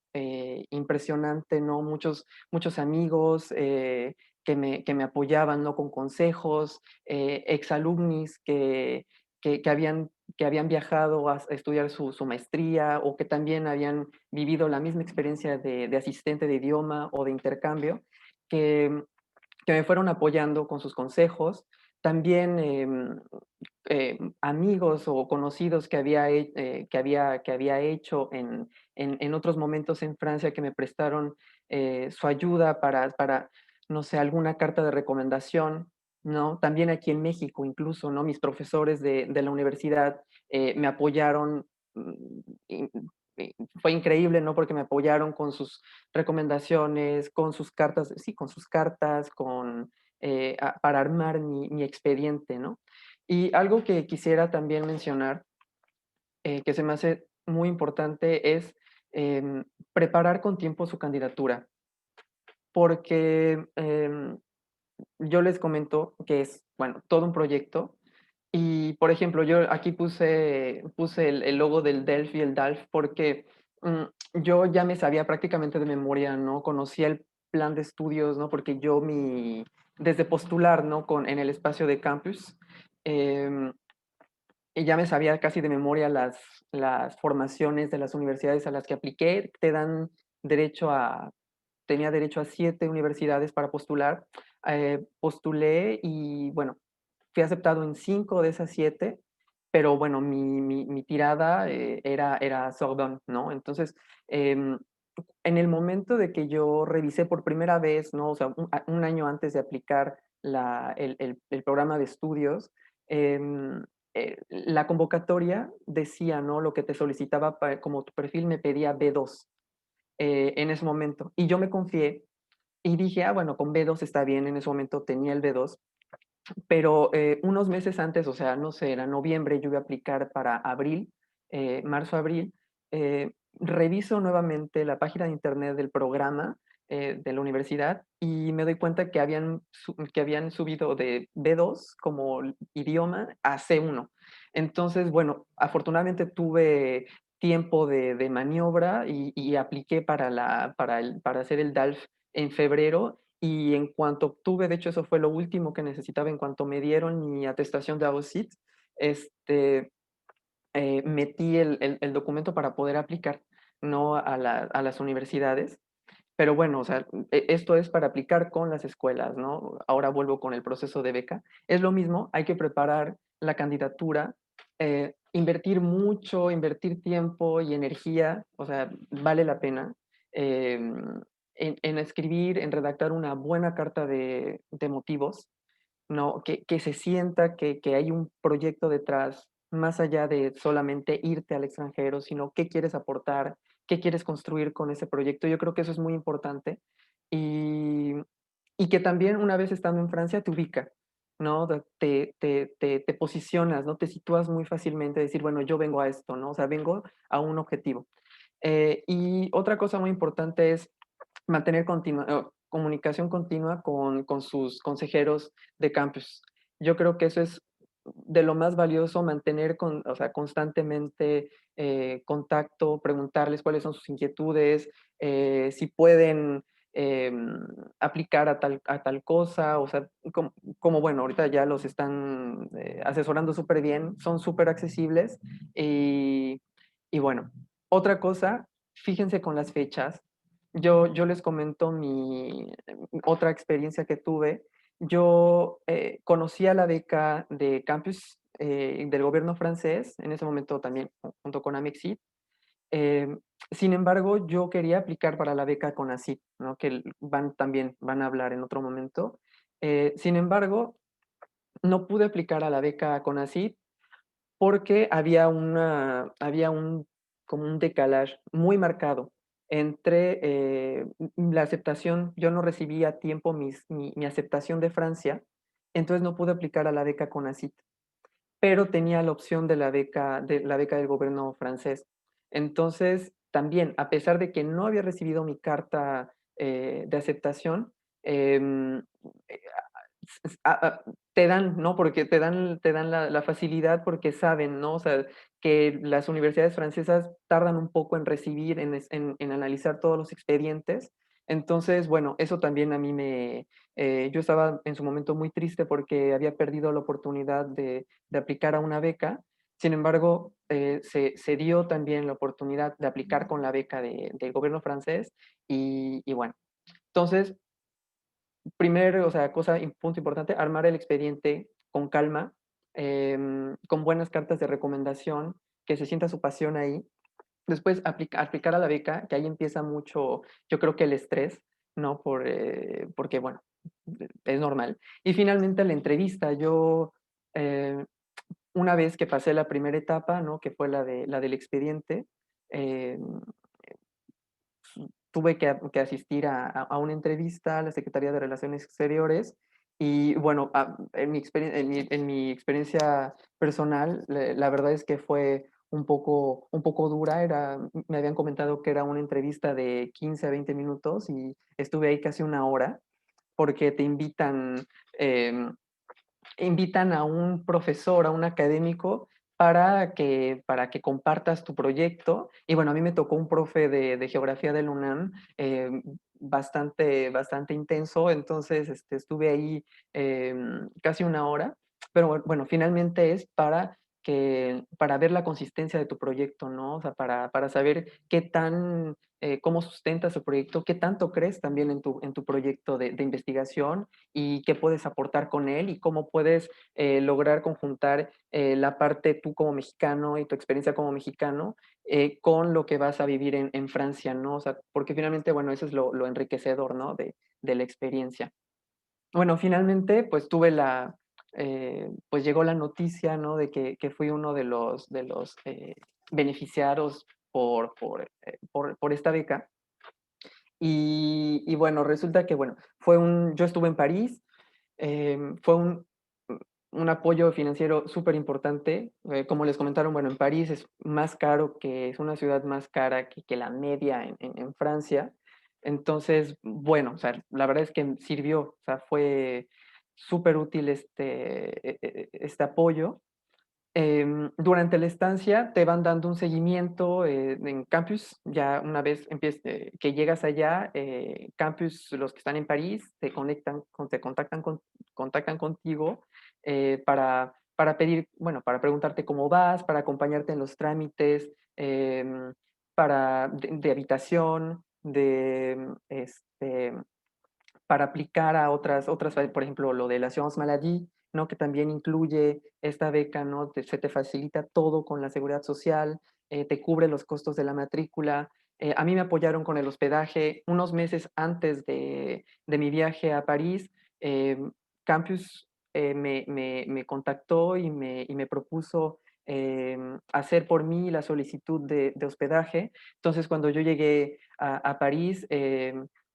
impresionante, ¿no? Muchos amigos que me apoyaban, ¿no? Con consejos, exalumnis que habían viajado a estudiar su maestría o que también habían vivido la misma experiencia de asistente de idioma o de intercambio, que, que me fueron apoyando con sus consejos. también amigos o conocidos que había hecho en otros momentos en Francia que me prestaron su ayuda para, no sé, alguna carta de recomendación, ¿no? También aquí en México incluso, ¿no? Mis profesores de la universidad me apoyaron, y- y fue increíble, ¿no? Porque me apoyaron con sus recomendaciones, con sus cartas, sí, con sus cartas, para armar mi expediente, ¿no? Y algo que quisiera también mencionar, que se me hace muy importante, es preparar con tiempo su candidatura, porque yo les comento que es, bueno, todo un proyecto. Y, por ejemplo, yo aquí puse el logo del DELF y el DALF porque yo ya me sabía prácticamente de memoria, ¿no? Conocía el plan de estudios, ¿no? Porque desde postular, ¿no? En el espacio de campus, em, y ya me sabía casi de memoria las formaciones de las universidades a las que apliqué. Derecho a, tenía derecho a 7 universidades para postular. Postulé y, bueno, fui aceptado en 5 de esas 7, pero bueno, mi tirada era Sorbonne, ¿no? Entonces, em, en el momento de que yo revisé por primera vez, ¿no? O sea, un año antes de aplicar el programa de estudios, em, la convocatoria decía, ¿no? Lo que te solicitaba, como tu perfil me pedía B2 en ese momento. Y yo me confié y dije, ah, bueno, con B2 está bien, en ese momento tenía el B2, pero unos meses antes, o sea, no sé, era noviembre, yo iba a aplicar para abril, marzo-abril, reviso nuevamente la página de internet del programa de la universidad y me doy cuenta que habían subido de B2 como idioma a C1. Entonces, bueno, afortunadamente tuve tiempo de maniobra y apliqué para hacer el DALF en febrero y en cuanto obtuve, de hecho eso fue lo último que necesitaba, en cuanto me dieron mi atestación de AOSIT, este, metí el documento para poder aplicar, ¿no? A las universidades. Pero bueno, o sea, esto es para aplicar con las escuelas, ¿no? Ahora vuelvo con el proceso de beca. Es lo mismo, hay que preparar la candidatura, invertir mucho, invertir tiempo y energía, o sea, vale la pena. En escribir, en redactar una buena carta de motivos, ¿no? Que se sienta que hay un proyecto detrás, más allá de solamente irte al extranjero, sino qué quieres aportar, qué quieres construir con ese proyecto. Yo creo que eso es muy importante y, y que también una vez estando en Francia te ubica, ¿no? Te posicionas, ¿no? Te sitúas muy fácilmente, decir, bueno, yo vengo a esto, ¿no? O sea, vengo a un objetivo. Y otra cosa muy importante es mantener comunicación continua con sus consejeros de campus. Yo creo que eso es de lo más valioso, mantener o sea, constantemente contacto, preguntarles cuáles son sus inquietudes, si pueden eh, aplicar a tal cosa, o sea, como, bueno, ahorita ya los están asesorando súper bien, son súper accesibles y bueno, otra cosa, fíjense con las fechas. Yo les comento otra experiencia que tuve. Yo conocía la beca de campus del gobierno francés, en ese momento también junto con Amexit. Eh, Sin embargo, yo quería aplicar para la beca CONACYT, ¿no? Que también van a hablar en otro momento. Sin embargo, no pude aplicar a la beca CONACYT porque había como un decalage muy marcado entre la aceptación. Yo no recibí a tiempo mi aceptación de Francia, entonces no pude aplicar a la beca CONACYT, pero tenía la opción de la beca del gobierno francés. Entonces, también, a pesar de que no había recibido mi carta de aceptación, em, eh, te dan, ¿no? Porque te dan la facilidad porque saben, ¿no? O sea, que las universidades francesas tardan un poco en recibir, en analizar todos los expedientes. Entonces, bueno, eso también a mí yo estaba en su momento muy triste porque había perdido la oportunidad de aplicar a una beca. Sin embargo, se dio también la oportunidad de aplicar con la beca del gobierno francés y bueno, entonces, primero, o sea, punto importante, armar el expediente con calma, con buenas cartas de recomendación, que se sienta su pasión ahí. Después aplicar a la beca, que ahí empieza mucho, yo creo que el estrés, ¿no? Porque, bueno, es normal. Y finalmente la entrevista. Yo, eh, una vez que pasé la primera etapa, ¿no? Que fue la del expediente, eh, tuve que asistir a una entrevista a la Secretaría de Relaciones Exteriores y bueno, en mi experiencia personal, la verdad es que fue un poco dura. Me habían comentado que era una entrevista de 15 a 20 minutos y estuve ahí casi una hora porque em, invitan a un profesor, a un académico, para que compartas tu proyecto. Y bueno, a mí me tocó un profe de geografía del UNAM, bastante intenso, entonces estuve ahí casi una hora, pero bueno, finalmente es para ver la consistencia de tu proyecto, ¿no? O sea, para saber cómo sustentas tu proyecto, qué tanto crees también en tu proyecto de investigación y qué puedes aportar con él y cómo puedes lograr conjuntar la parte tú como mexicano y tu experiencia como mexicano con lo que vas a vivir en Francia, ¿no? O sea, porque finalmente, bueno, eso es lo enriquecedor, ¿no? De la experiencia. Bueno, finalmente, pues pues llegó la noticia, ¿no? De que fui uno de los beneficiados por esta beca. Y bueno, resulta que, bueno, yo estuve en París, fue un apoyo financiero súper importante. Como les comentaron, bueno, en París es una ciudad más cara que la media en Francia. Entonces, bueno, o sea, la verdad es que sirvió, o sea, fue súper útil este apoyo. Durante la estancia te van dando un seguimiento en campus. Ya una vez que llegas allá, campus, los que están en París, contactan contigo para pedir, bueno, para preguntarte cómo vas, para acompañarte en los trámites, de habitación, para aplicar a otras, por ejemplo, lo de la Assurance Maladie, ¿no? Que también incluye esta beca, ¿no? Se te facilita todo con la seguridad social, te cubre los costos de la matrícula. A mí me apoyaron con el hospedaje unos meses antes de mi viaje a París. eh, Campus me contactó y me propuso hacer por mí la solicitud de hospedaje. Entonces, cuando yo llegué a París,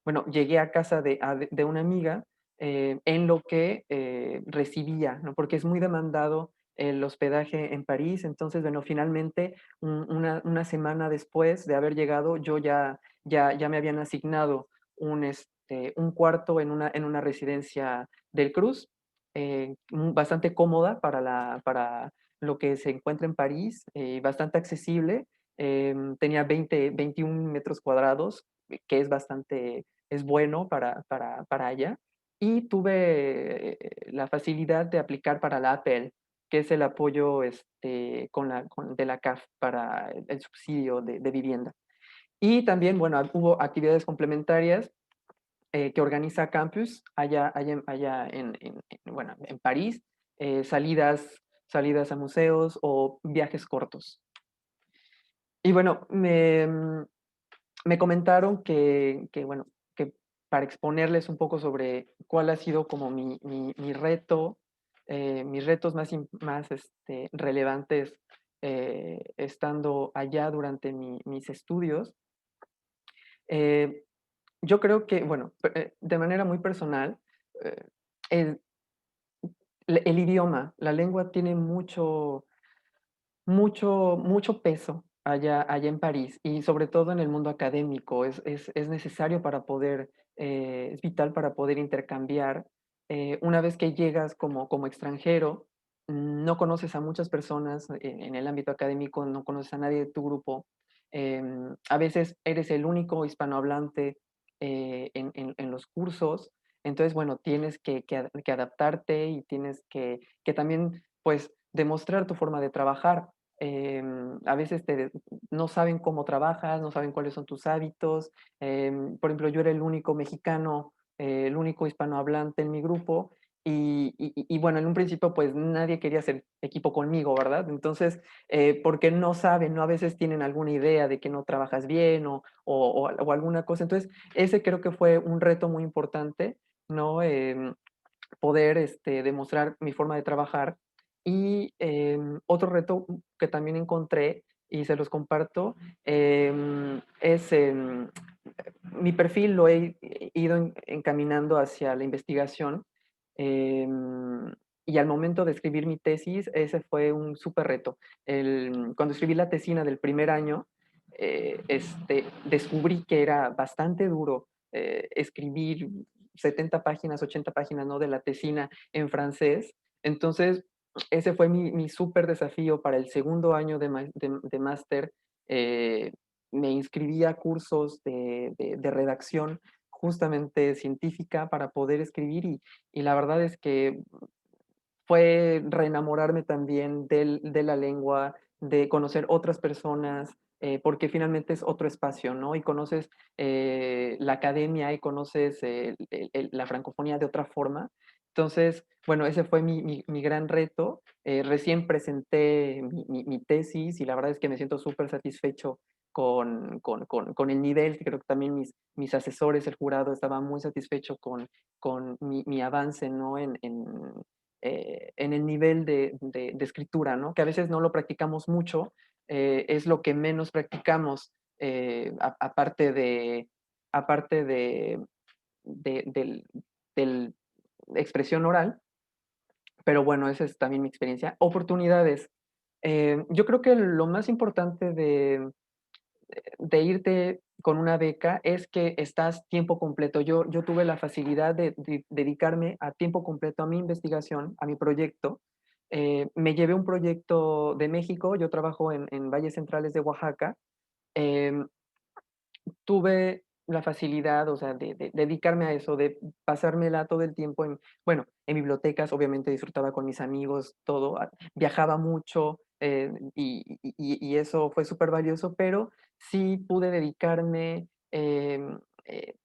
bueno, llegué a casa de una amiga en lo que recibía, ¿no? Porque es muy demandado el hospedaje en París. Entonces, bueno, finalmente, una semana después de haber llegado, ya me habían asignado un cuarto en una residencia del Cruz, bastante cómoda para lo que se encuentra en París, bastante accesible. Tenía 21 metros cuadrados, que es bueno para allá. Y tuve la facilidad de aplicar para la APL, que es el apoyo de la CAF para el subsidio de vivienda. Y también, bueno, hubo actividades complementarias que organiza Campus bueno, en París, salidas a museos o viajes cortos. Y bueno, me comentaron bueno, que para exponerles un poco sobre cuál ha sido como mi reto, mis retos más relevantes estando allá durante mis estudios. Yo creo que, bueno, de manera muy personal, eh, el, el idioma, la lengua tiene mucho peso allá en París y sobre todo en el mundo académico. Es necesario es vital para poder intercambiar. Una vez que llegas como extranjero, no conoces a muchas personas en el ámbito académico, no conoces a nadie de tu grupo. A veces eres el único hispanohablante en los cursos. Entonces, bueno, tienes que adaptarte y tienes que también, pues, demostrar tu forma de trabajar. A veces no saben cómo trabajas, no saben cuáles son tus hábitos. Por ejemplo, yo era el único mexicano, el único hispanohablante en mi grupo y bueno, en un principio pues nadie quería hacer equipo conmigo, ¿verdad? Entonces, porque no saben, ¿no? A veces tienen alguna idea de que no trabajas bien o alguna cosa. Entonces, ese creo que fue un reto muy importante, ¿no? Poder demostrar mi forma de trabajar. Y otro reto que también encontré y se los comparto es mi perfil lo he ido encaminando hacia la investigación y al momento de escribir mi tesis, ese fue un súper reto. Cuando escribí la tesina del primer año, descubrí que era bastante duro escribir 70 páginas, 80 páginas, ¿no? De la tesina en francés. Entonces, ese fue mi súper desafío para el segundo año de máster. Eh, Me inscribí a cursos de redacción justamente científica para poder escribir y la verdad es que fue reenamorarme también de la lengua, de conocer otras personas, porque finalmente es otro espacio, ¿no? Y conoces la academia y conoces la francofonía de otra forma. Entonces, bueno, ese fue mi gran reto. Recién presenté mi tesis y la verdad es que me siento súper satisfecho con el nivel, que creo que también mis asesores, el jurado, estaba muy satisfecho con mi avance, ¿no? En el nivel de escritura, ¿no? Que a veces no lo practicamos mucho, es lo que menos practicamos, aparte del, del expresión oral, pero bueno, esa es también mi experiencia. Oportunidades. Yo creo que lo más importante de irte con una beca es que estás tiempo completo. Yo tuve la facilidad de dedicarme a tiempo completo a mi investigación, a mi proyecto. Me llevé un proyecto de México, yo trabajo en Valles Centrales de Oaxaca. Em, Tuve la facilidad, o sea, de dedicarme a eso, de pasármela todo el tiempo bueno, en bibliotecas, obviamente disfrutaba con mis amigos, todo, viajaba mucho y eso fue súper valioso, pero sí pude dedicarme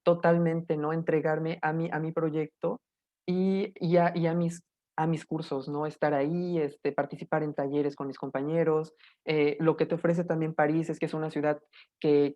totalmente, ¿no? Entregarme a mi proyecto y a mis cursos, ¿no? Estar ahí, participar en talleres con mis compañeros. Lo que te ofrece también París es que es una ciudad que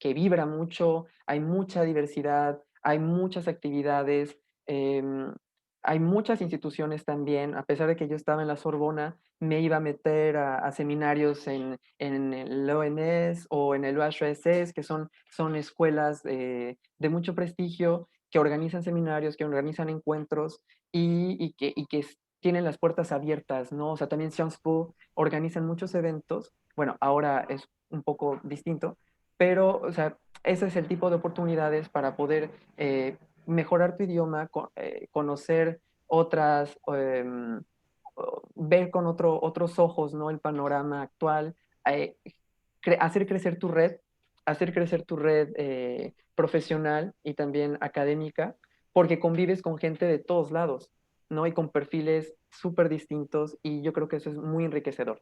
vibra mucho, hay mucha diversidad, hay muchas actividades, hay muchas instituciones también. A pesar de que yo estaba en la Sorbona, me iba a meter a seminarios en el ONS o en el UHSS, que son escuelas de mucho prestigio, que organizan seminarios, que organizan encuentros y que tienen las puertas abiertas, ¿no? O sea, también Sciences Po organizan muchos eventos. Bueno, ahora es un poco distinto, pero, o sea, ese es el tipo de oportunidades para poder mejorar tu idioma, conocer otras, ver con otros ojos, ¿no? El panorama actual, eh, hacer crecer tu red, hacer crecer tu red profesional y también académica, porque convives con gente de todos lados, ¿no? Y con perfiles súper distintos y yo creo que eso es muy enriquecedor.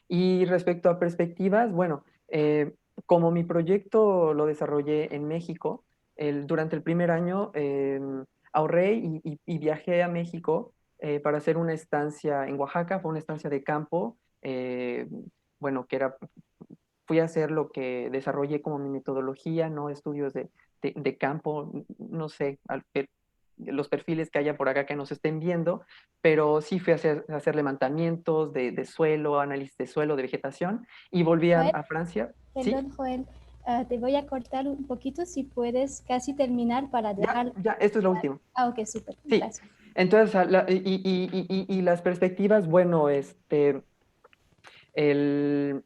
Y respecto a perspectivas, bueno, como mi proyecto lo desarrollé en México, durante el primer año ahorré y viajé a México para hacer una estancia en Oaxaca, fue una estancia de campo, bueno, fui a hacer lo que desarrollé como mi metodología, ¿no? Estudios de campo, no sé, los perfiles que haya por acá que nos estén viendo, pero sí fui a hacer levantamientos de suelo, análisis de suelo, de vegetación, y volví Joel, a Francia. ¿Sí? perdón, Joel, te voy a cortar un poquito si puedes casi terminar para dejar. Ya, esto es lo último. Ah, ok, súper, Sí. gracias. Entonces, y las perspectivas, bueno, el,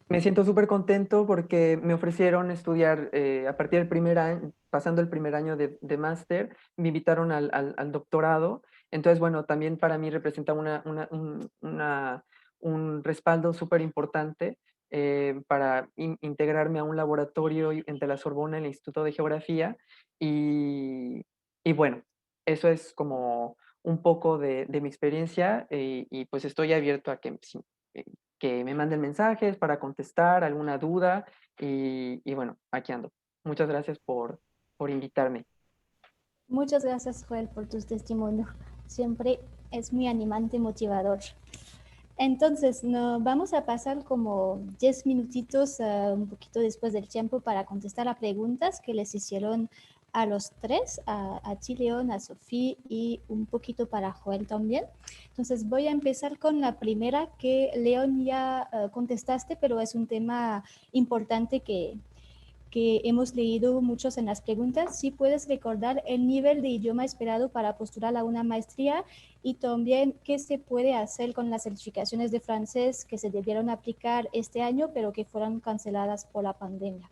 me siento súper contento porque me ofrecieron estudiar a partir del primer año, pasando el primer año de máster, me invitaron al doctorado. Entonces, bueno, también para mí representa un respaldo súper importante para integrarme a un laboratorio entre la Sorbona y el Instituto de Geografía. Y, y bueno, eso es como un poco de mi experiencia y pues estoy abierto a que me manden mensajes para contestar alguna duda y bueno, aquí ando. Muchas gracias por invitarme. Muchas gracias, Joel, por tu testimonio. Siempre es muy animante y motivador. Entonces, vamos a pasar como 10 minutitos, un poquito después del tiempo, para contestar a preguntas que les hicieron a los tres, a ti, León, a Sofía y un poquito para Joel también. Entonces, voy a empezar con la primera que León ya contestaste, pero es un tema importante que hemos leído muchos en las preguntas. Si puedes recordar el nivel de idioma esperado para postular a una maestría y también qué se puede hacer con las certificaciones de francés que se debieron aplicar este año, pero que fueron canceladas por la pandemia.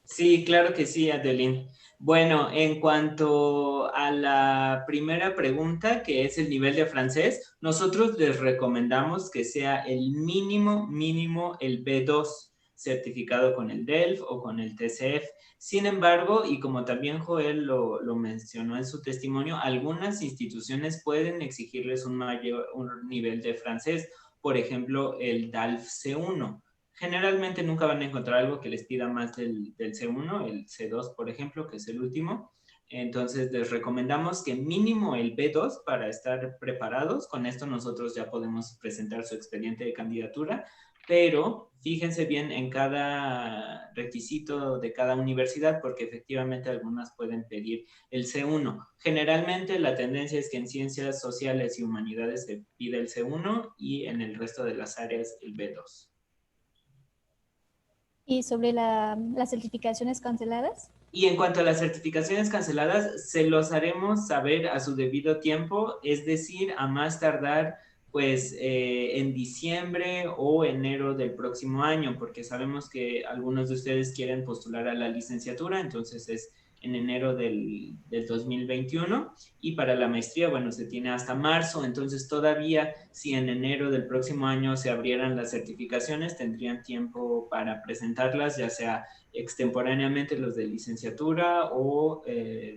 Sí, claro que sí, Adeline. Bueno, en cuanto a la primera pregunta, que es el nivel de francés, nosotros les recomendamos que sea el mínimo, el B2, certificado con el DELF o con el TCF. Sin embargo, y como también Joel lo mencionó en su testimonio, algunas instituciones pueden exigirles un nivel de francés, por ejemplo, el DALF C1. Generalmente nunca van a encontrar algo que les pida más del C1, el C2, por ejemplo, que es el último. Entonces, les recomendamos que mínimo el B2 para estar preparados. Con esto nosotros ya podemos presentar su expediente de candidatura, pero fíjense bien en cada requisito de cada universidad, porque efectivamente algunas pueden pedir el C1. Generalmente la tendencia es que en ciencias sociales y humanidades se pide el C1 y en el resto de las áreas el B2. ¿Y sobre las certificaciones canceladas? Y en cuanto a las certificaciones canceladas, se los haremos saber a su debido tiempo, es decir, a más tardar pues en diciembre o enero del próximo año, porque sabemos que algunos de ustedes quieren postular a la licenciatura, entonces es en enero del 2021, y para la maestría, bueno, se tiene hasta marzo, entonces todavía si en enero del próximo año se abrieran las certificaciones, tendrían tiempo para presentarlas, ya sea extemporáneamente los de licenciatura o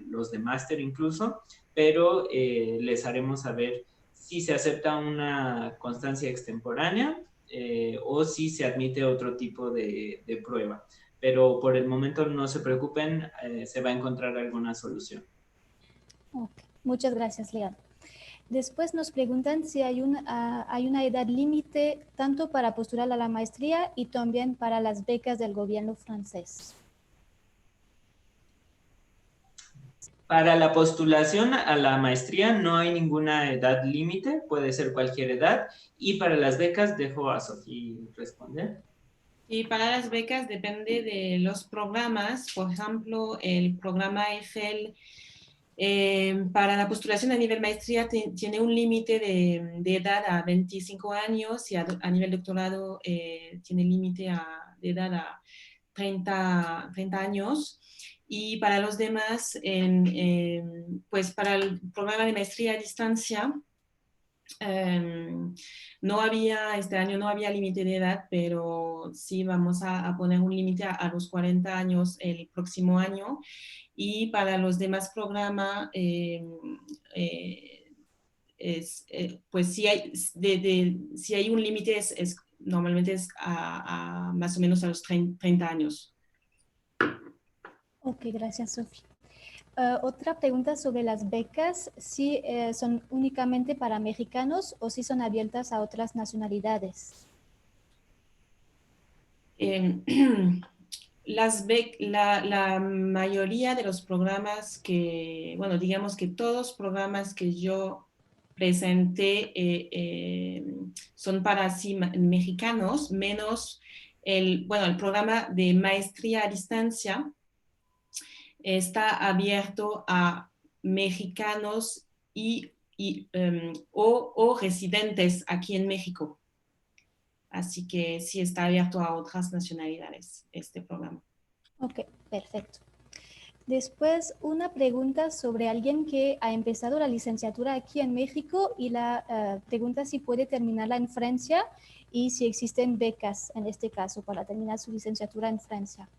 los de máster incluso, pero les haremos saber si se acepta una constancia extemporánea o si se admite otro tipo de prueba. Pero por el momento no se preocupen, se va a encontrar alguna solución. Okay. Muchas gracias, León. Después nos preguntan si hay una edad límite tanto para postular a la maestría y también para las becas del gobierno francés. Para la postulación a la maestría no hay ninguna edad límite, puede ser cualquier edad. Y para las becas dejo a Sofía responder. Y para las becas depende de los programas. Por ejemplo, el programa EIFEL para la postulación a nivel maestría tiene un límite de edad a 25 años y a nivel doctorado tiene límite de edad a 30 años. Y para los demás, pues para el programa de maestría a distancia, este año no había límite de edad, pero sí vamos a poner un límite a los 40 años el próximo año. Y para los demás programas, pues si hay un límite, normalmente es más o menos a los 30 años. Ok, gracias, Sofía. Otra pregunta sobre las becas, si son únicamente para mexicanos o si son abiertas a otras nacionalidades. La mayoría de los programas bueno, digamos que todos los programas que yo presenté son para mexicanos, menos el programa de maestría a distancia está abierto a mexicanos o residentes aquí en México. Así que sí está abierto a otras nacionalidades este programa. Ok, perfecto. Después, una pregunta sobre alguien que ha empezado la licenciatura aquí en México y la pregunta si puede terminarla en Francia y si existen becas en este caso para terminar su licenciatura en Francia.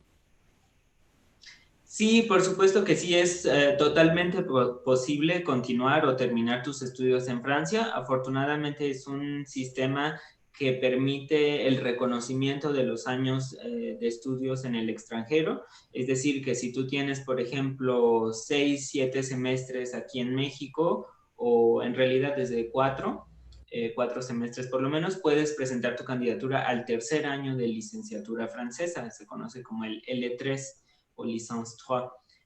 Sí, por supuesto que sí, es totalmente posible continuar o terminar tus estudios en Francia. Afortunadamente es un sistema que permite el reconocimiento de los años de estudios en el extranjero. Es decir, que si tú tienes, por ejemplo, 6, 7 semestres aquí en México, o en realidad desde 4 semestres por lo menos, puedes presentar tu candidatura al tercer año de licenciatura francesa, se conoce como el L3 o Licence 3.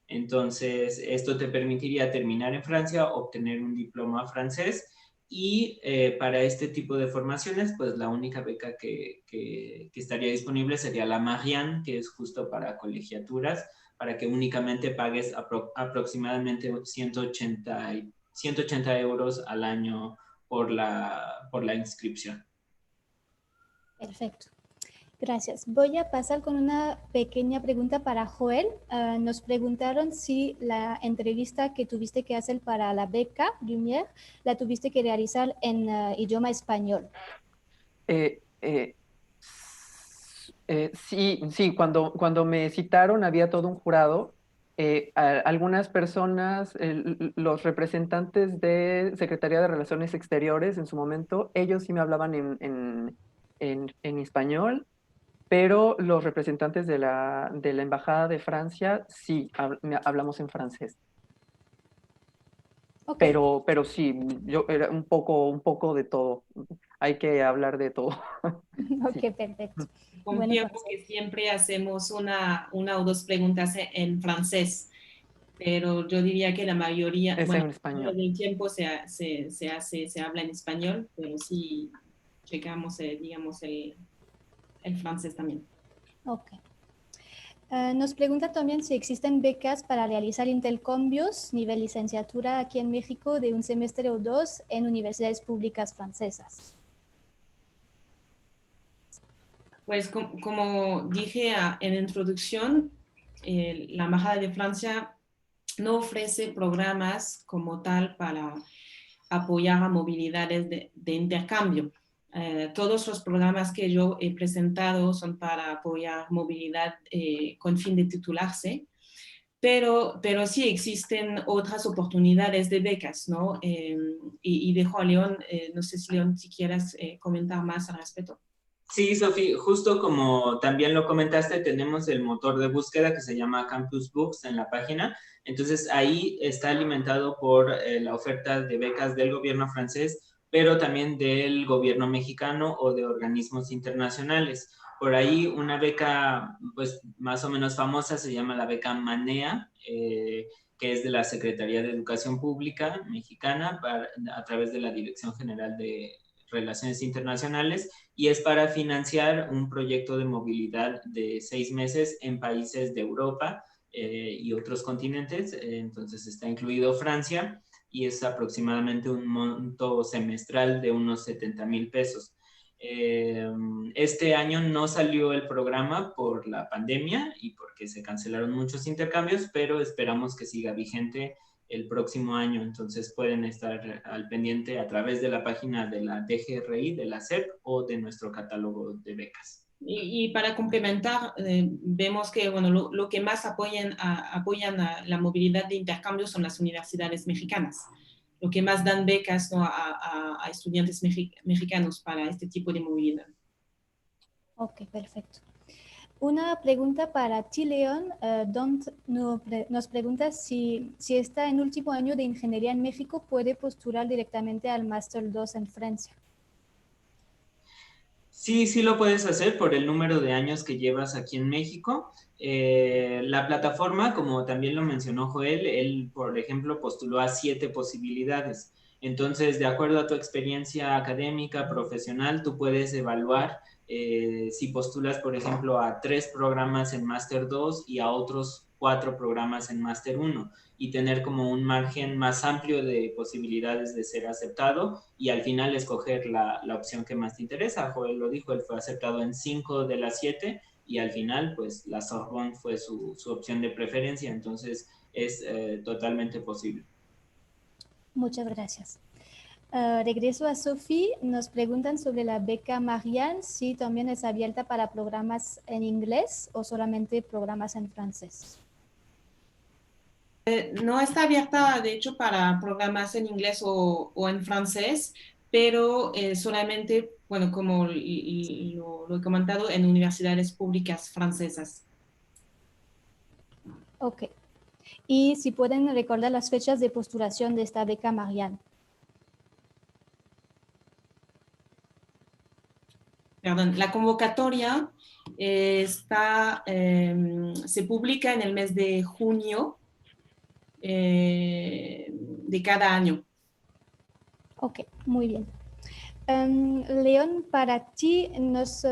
Entonces, esto te permitiría terminar en Francia, obtener un diploma francés, y para este tipo de formaciones, pues la única beca que estaría disponible sería la Marianne, que es justo para colegiaturas, para que únicamente pagues aproximadamente 180 euros al año por la inscripción. Perfecto. Gracias. Voy a pasar con una pequeña pregunta para Joel. Nos preguntaron si la entrevista que tuviste que hacer para la beca Lumière la tuviste que realizar en idioma español. Sí, cuando me citaron había todo un jurado. Algunas personas, los representantes de Secretaría de Relaciones Exteriores en su momento, ellos sí me hablaban en español, pero los representantes de la Embajada de Francia sí hablamos en francés. Okay. Pero sí, yo era un poco de todo. Hay que hablar de todo. Ok, Sí. perfecto. Confío Bueno, que siempre hacemos una o dos preguntas en francés, pero yo diría que la mayoría, Es bueno, en español. del tiempo se habla en español, pero sí checamos, digamos, el francés también. ok. Nos pregunta también si existen becas para realizar intercambios nivel licenciatura aquí en México de un semestre o dos en universidades públicas francesas. Pues como dije en introducción, la Embajada de Francia no ofrece programas como tal para apoyar a movilidades de intercambio. Todos los programas que yo he presentado son para apoyar movilidad con fin de titularse, pero sí existen otras oportunidades de becas, ¿no? Y dejo a León, no sé si León, si quieras comentar más al respecto. Sí, Sofía, justo como también lo comentaste, tenemos el motor de búsqueda que se llama Campus Books en la página. Entonces ahí está alimentado por la oferta de becas del gobierno francés, pero también del gobierno mexicano o de organismos internacionales. Por ahí una beca pues más o menos famosa se llama la beca Manea, que es de la Secretaría de Educación Pública mexicana a través de la Dirección General de Relaciones Internacionales, y es para financiar un proyecto de movilidad de 6 meses en países de Europa y otros continentes. Entonces está incluido Francia y es aproximadamente un monto semestral de unos 70,000 pesos. Este año no salió el programa por la pandemia y porque se cancelaron muchos intercambios, pero esperamos que siga vigente el próximo año. Entonces pueden estar al pendiente a través de la página de la DGRI, de la SEP o de nuestro catálogo de becas. Y para complementar, vemos que bueno, lo que más apoyan a la movilidad de intercambio son las universidades mexicanas, lo que más dan becas, ¿no?, a estudiantes mexicanos para este tipo de movilidad. Ok, perfecto. Una pregunta para ti, León. Don nos pregunta si está en último año de ingeniería en México, puede postular directamente al Máster 2 en Francia. Sí, sí lo puedes hacer por el número de años que llevas aquí en México. La plataforma, como también lo mencionó Joel, él, por ejemplo, postuló a 7 posibilidades. Entonces, de acuerdo a tu experiencia académica, profesional, tú puedes evaluar si postulas, por ejemplo, a 3 programas en Máster 2 y a otros 4 programas en Máster 1, y tener como un margen más amplio de posibilidades de ser aceptado y al final escoger la opción que más te interesa. Joel lo dijo, él fue aceptado en 5 de las 7 y al final pues la Sorbonne fue su opción de preferencia, entonces es totalmente posible. Muchas gracias. Regreso a Sophie. Nos preguntan sobre la beca Marianne, si también es abierta para programas en inglés o solamente programas en francés. No está abierta, de hecho, para programas en inglés o en francés, pero solamente, bueno, como lo he comentado, en universidades públicas francesas. Ok. Y si pueden recordar las fechas de postulación de esta beca Marianne. Perdón, la convocatoria se publica en el mes de junio de cada año. Ok, muy bien. León, para ti nos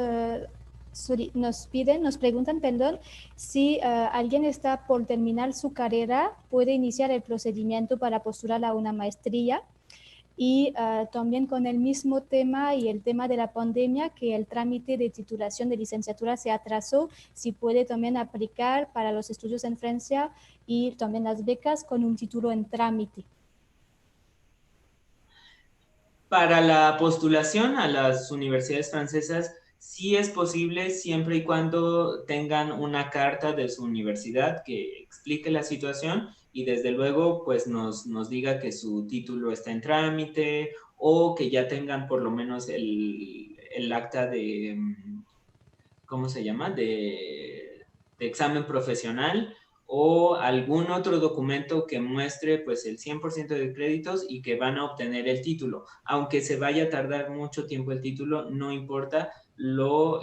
preguntan, perdón, si alguien está por terminar su carrera, puede iniciar el procedimiento para postular a una maestría. Y también con el mismo tema y el tema de la pandemia, que el trámite de titulación de licenciatura se atrasó, si puede también aplicar para los estudios en Francia y también las becas con un título en trámite. Para la postulación a las universidades francesas, sí es posible siempre y cuando tengan una carta de su universidad que explique la situación y desde luego pues nos diga que su título está en trámite o que ya tengan por lo menos el acta de, ¿cómo se llama? De examen profesional o algún otro documento que muestre pues el 100% de créditos y que van a obtener el título. Aunque se vaya a tardar mucho tiempo el título, no importa, lo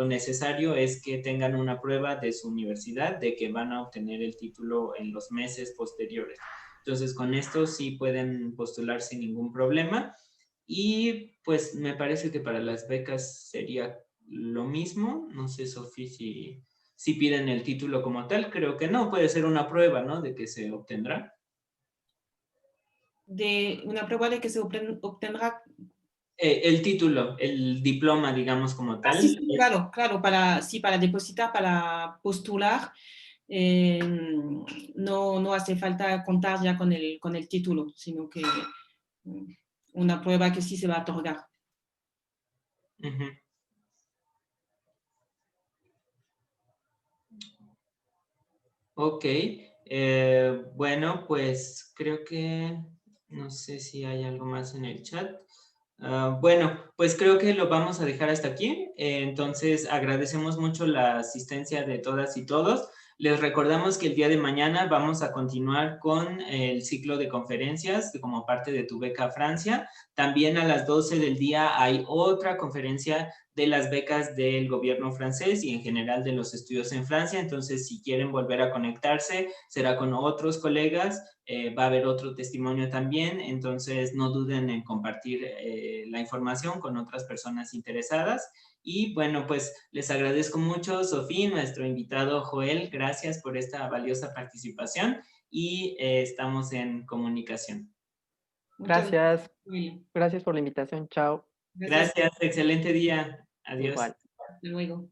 necesario es que tengan una prueba de su universidad de que van a obtener el título en los meses posteriores. Entonces con esto sí pueden postular sin ningún problema y pues me parece que para las becas sería lo mismo. No sé, Sofía, si piden el título como tal, creo que no, puede ser una prueba, ¿no? De que se obtendrá. De una prueba de que se obtendrá. El título, el diploma, digamos, como tal. Sí, sí, claro, para depositar, para postular, no hace falta contar ya con el título, sino que una prueba que sí se va a otorgar. Uh-huh. Ok, bueno, pues creo que no sé si hay algo más en el chat. Bueno, pues creo que lo vamos a dejar hasta aquí. Entonces agradecemos mucho la asistencia de todas y todos. Les recordamos que el día de mañana vamos a continuar con el ciclo de conferencias como parte de tu beca Francia. También a las 12 del día hay otra conferencia de las becas del gobierno francés y en general de los estudios en Francia. Entonces, si quieren volver a conectarse, será con otros colegas, va a haber otro testimonio también. Entonces, no duden en compartir la información con otras personas interesadas. Y bueno, pues les agradezco mucho, Sofía, nuestro invitado Joel, gracias por esta valiosa participación y estamos en comunicación. Gracias. Gracias por la invitación. Chao. Gracias, excelente día. Adiós. Igual. Hasta luego.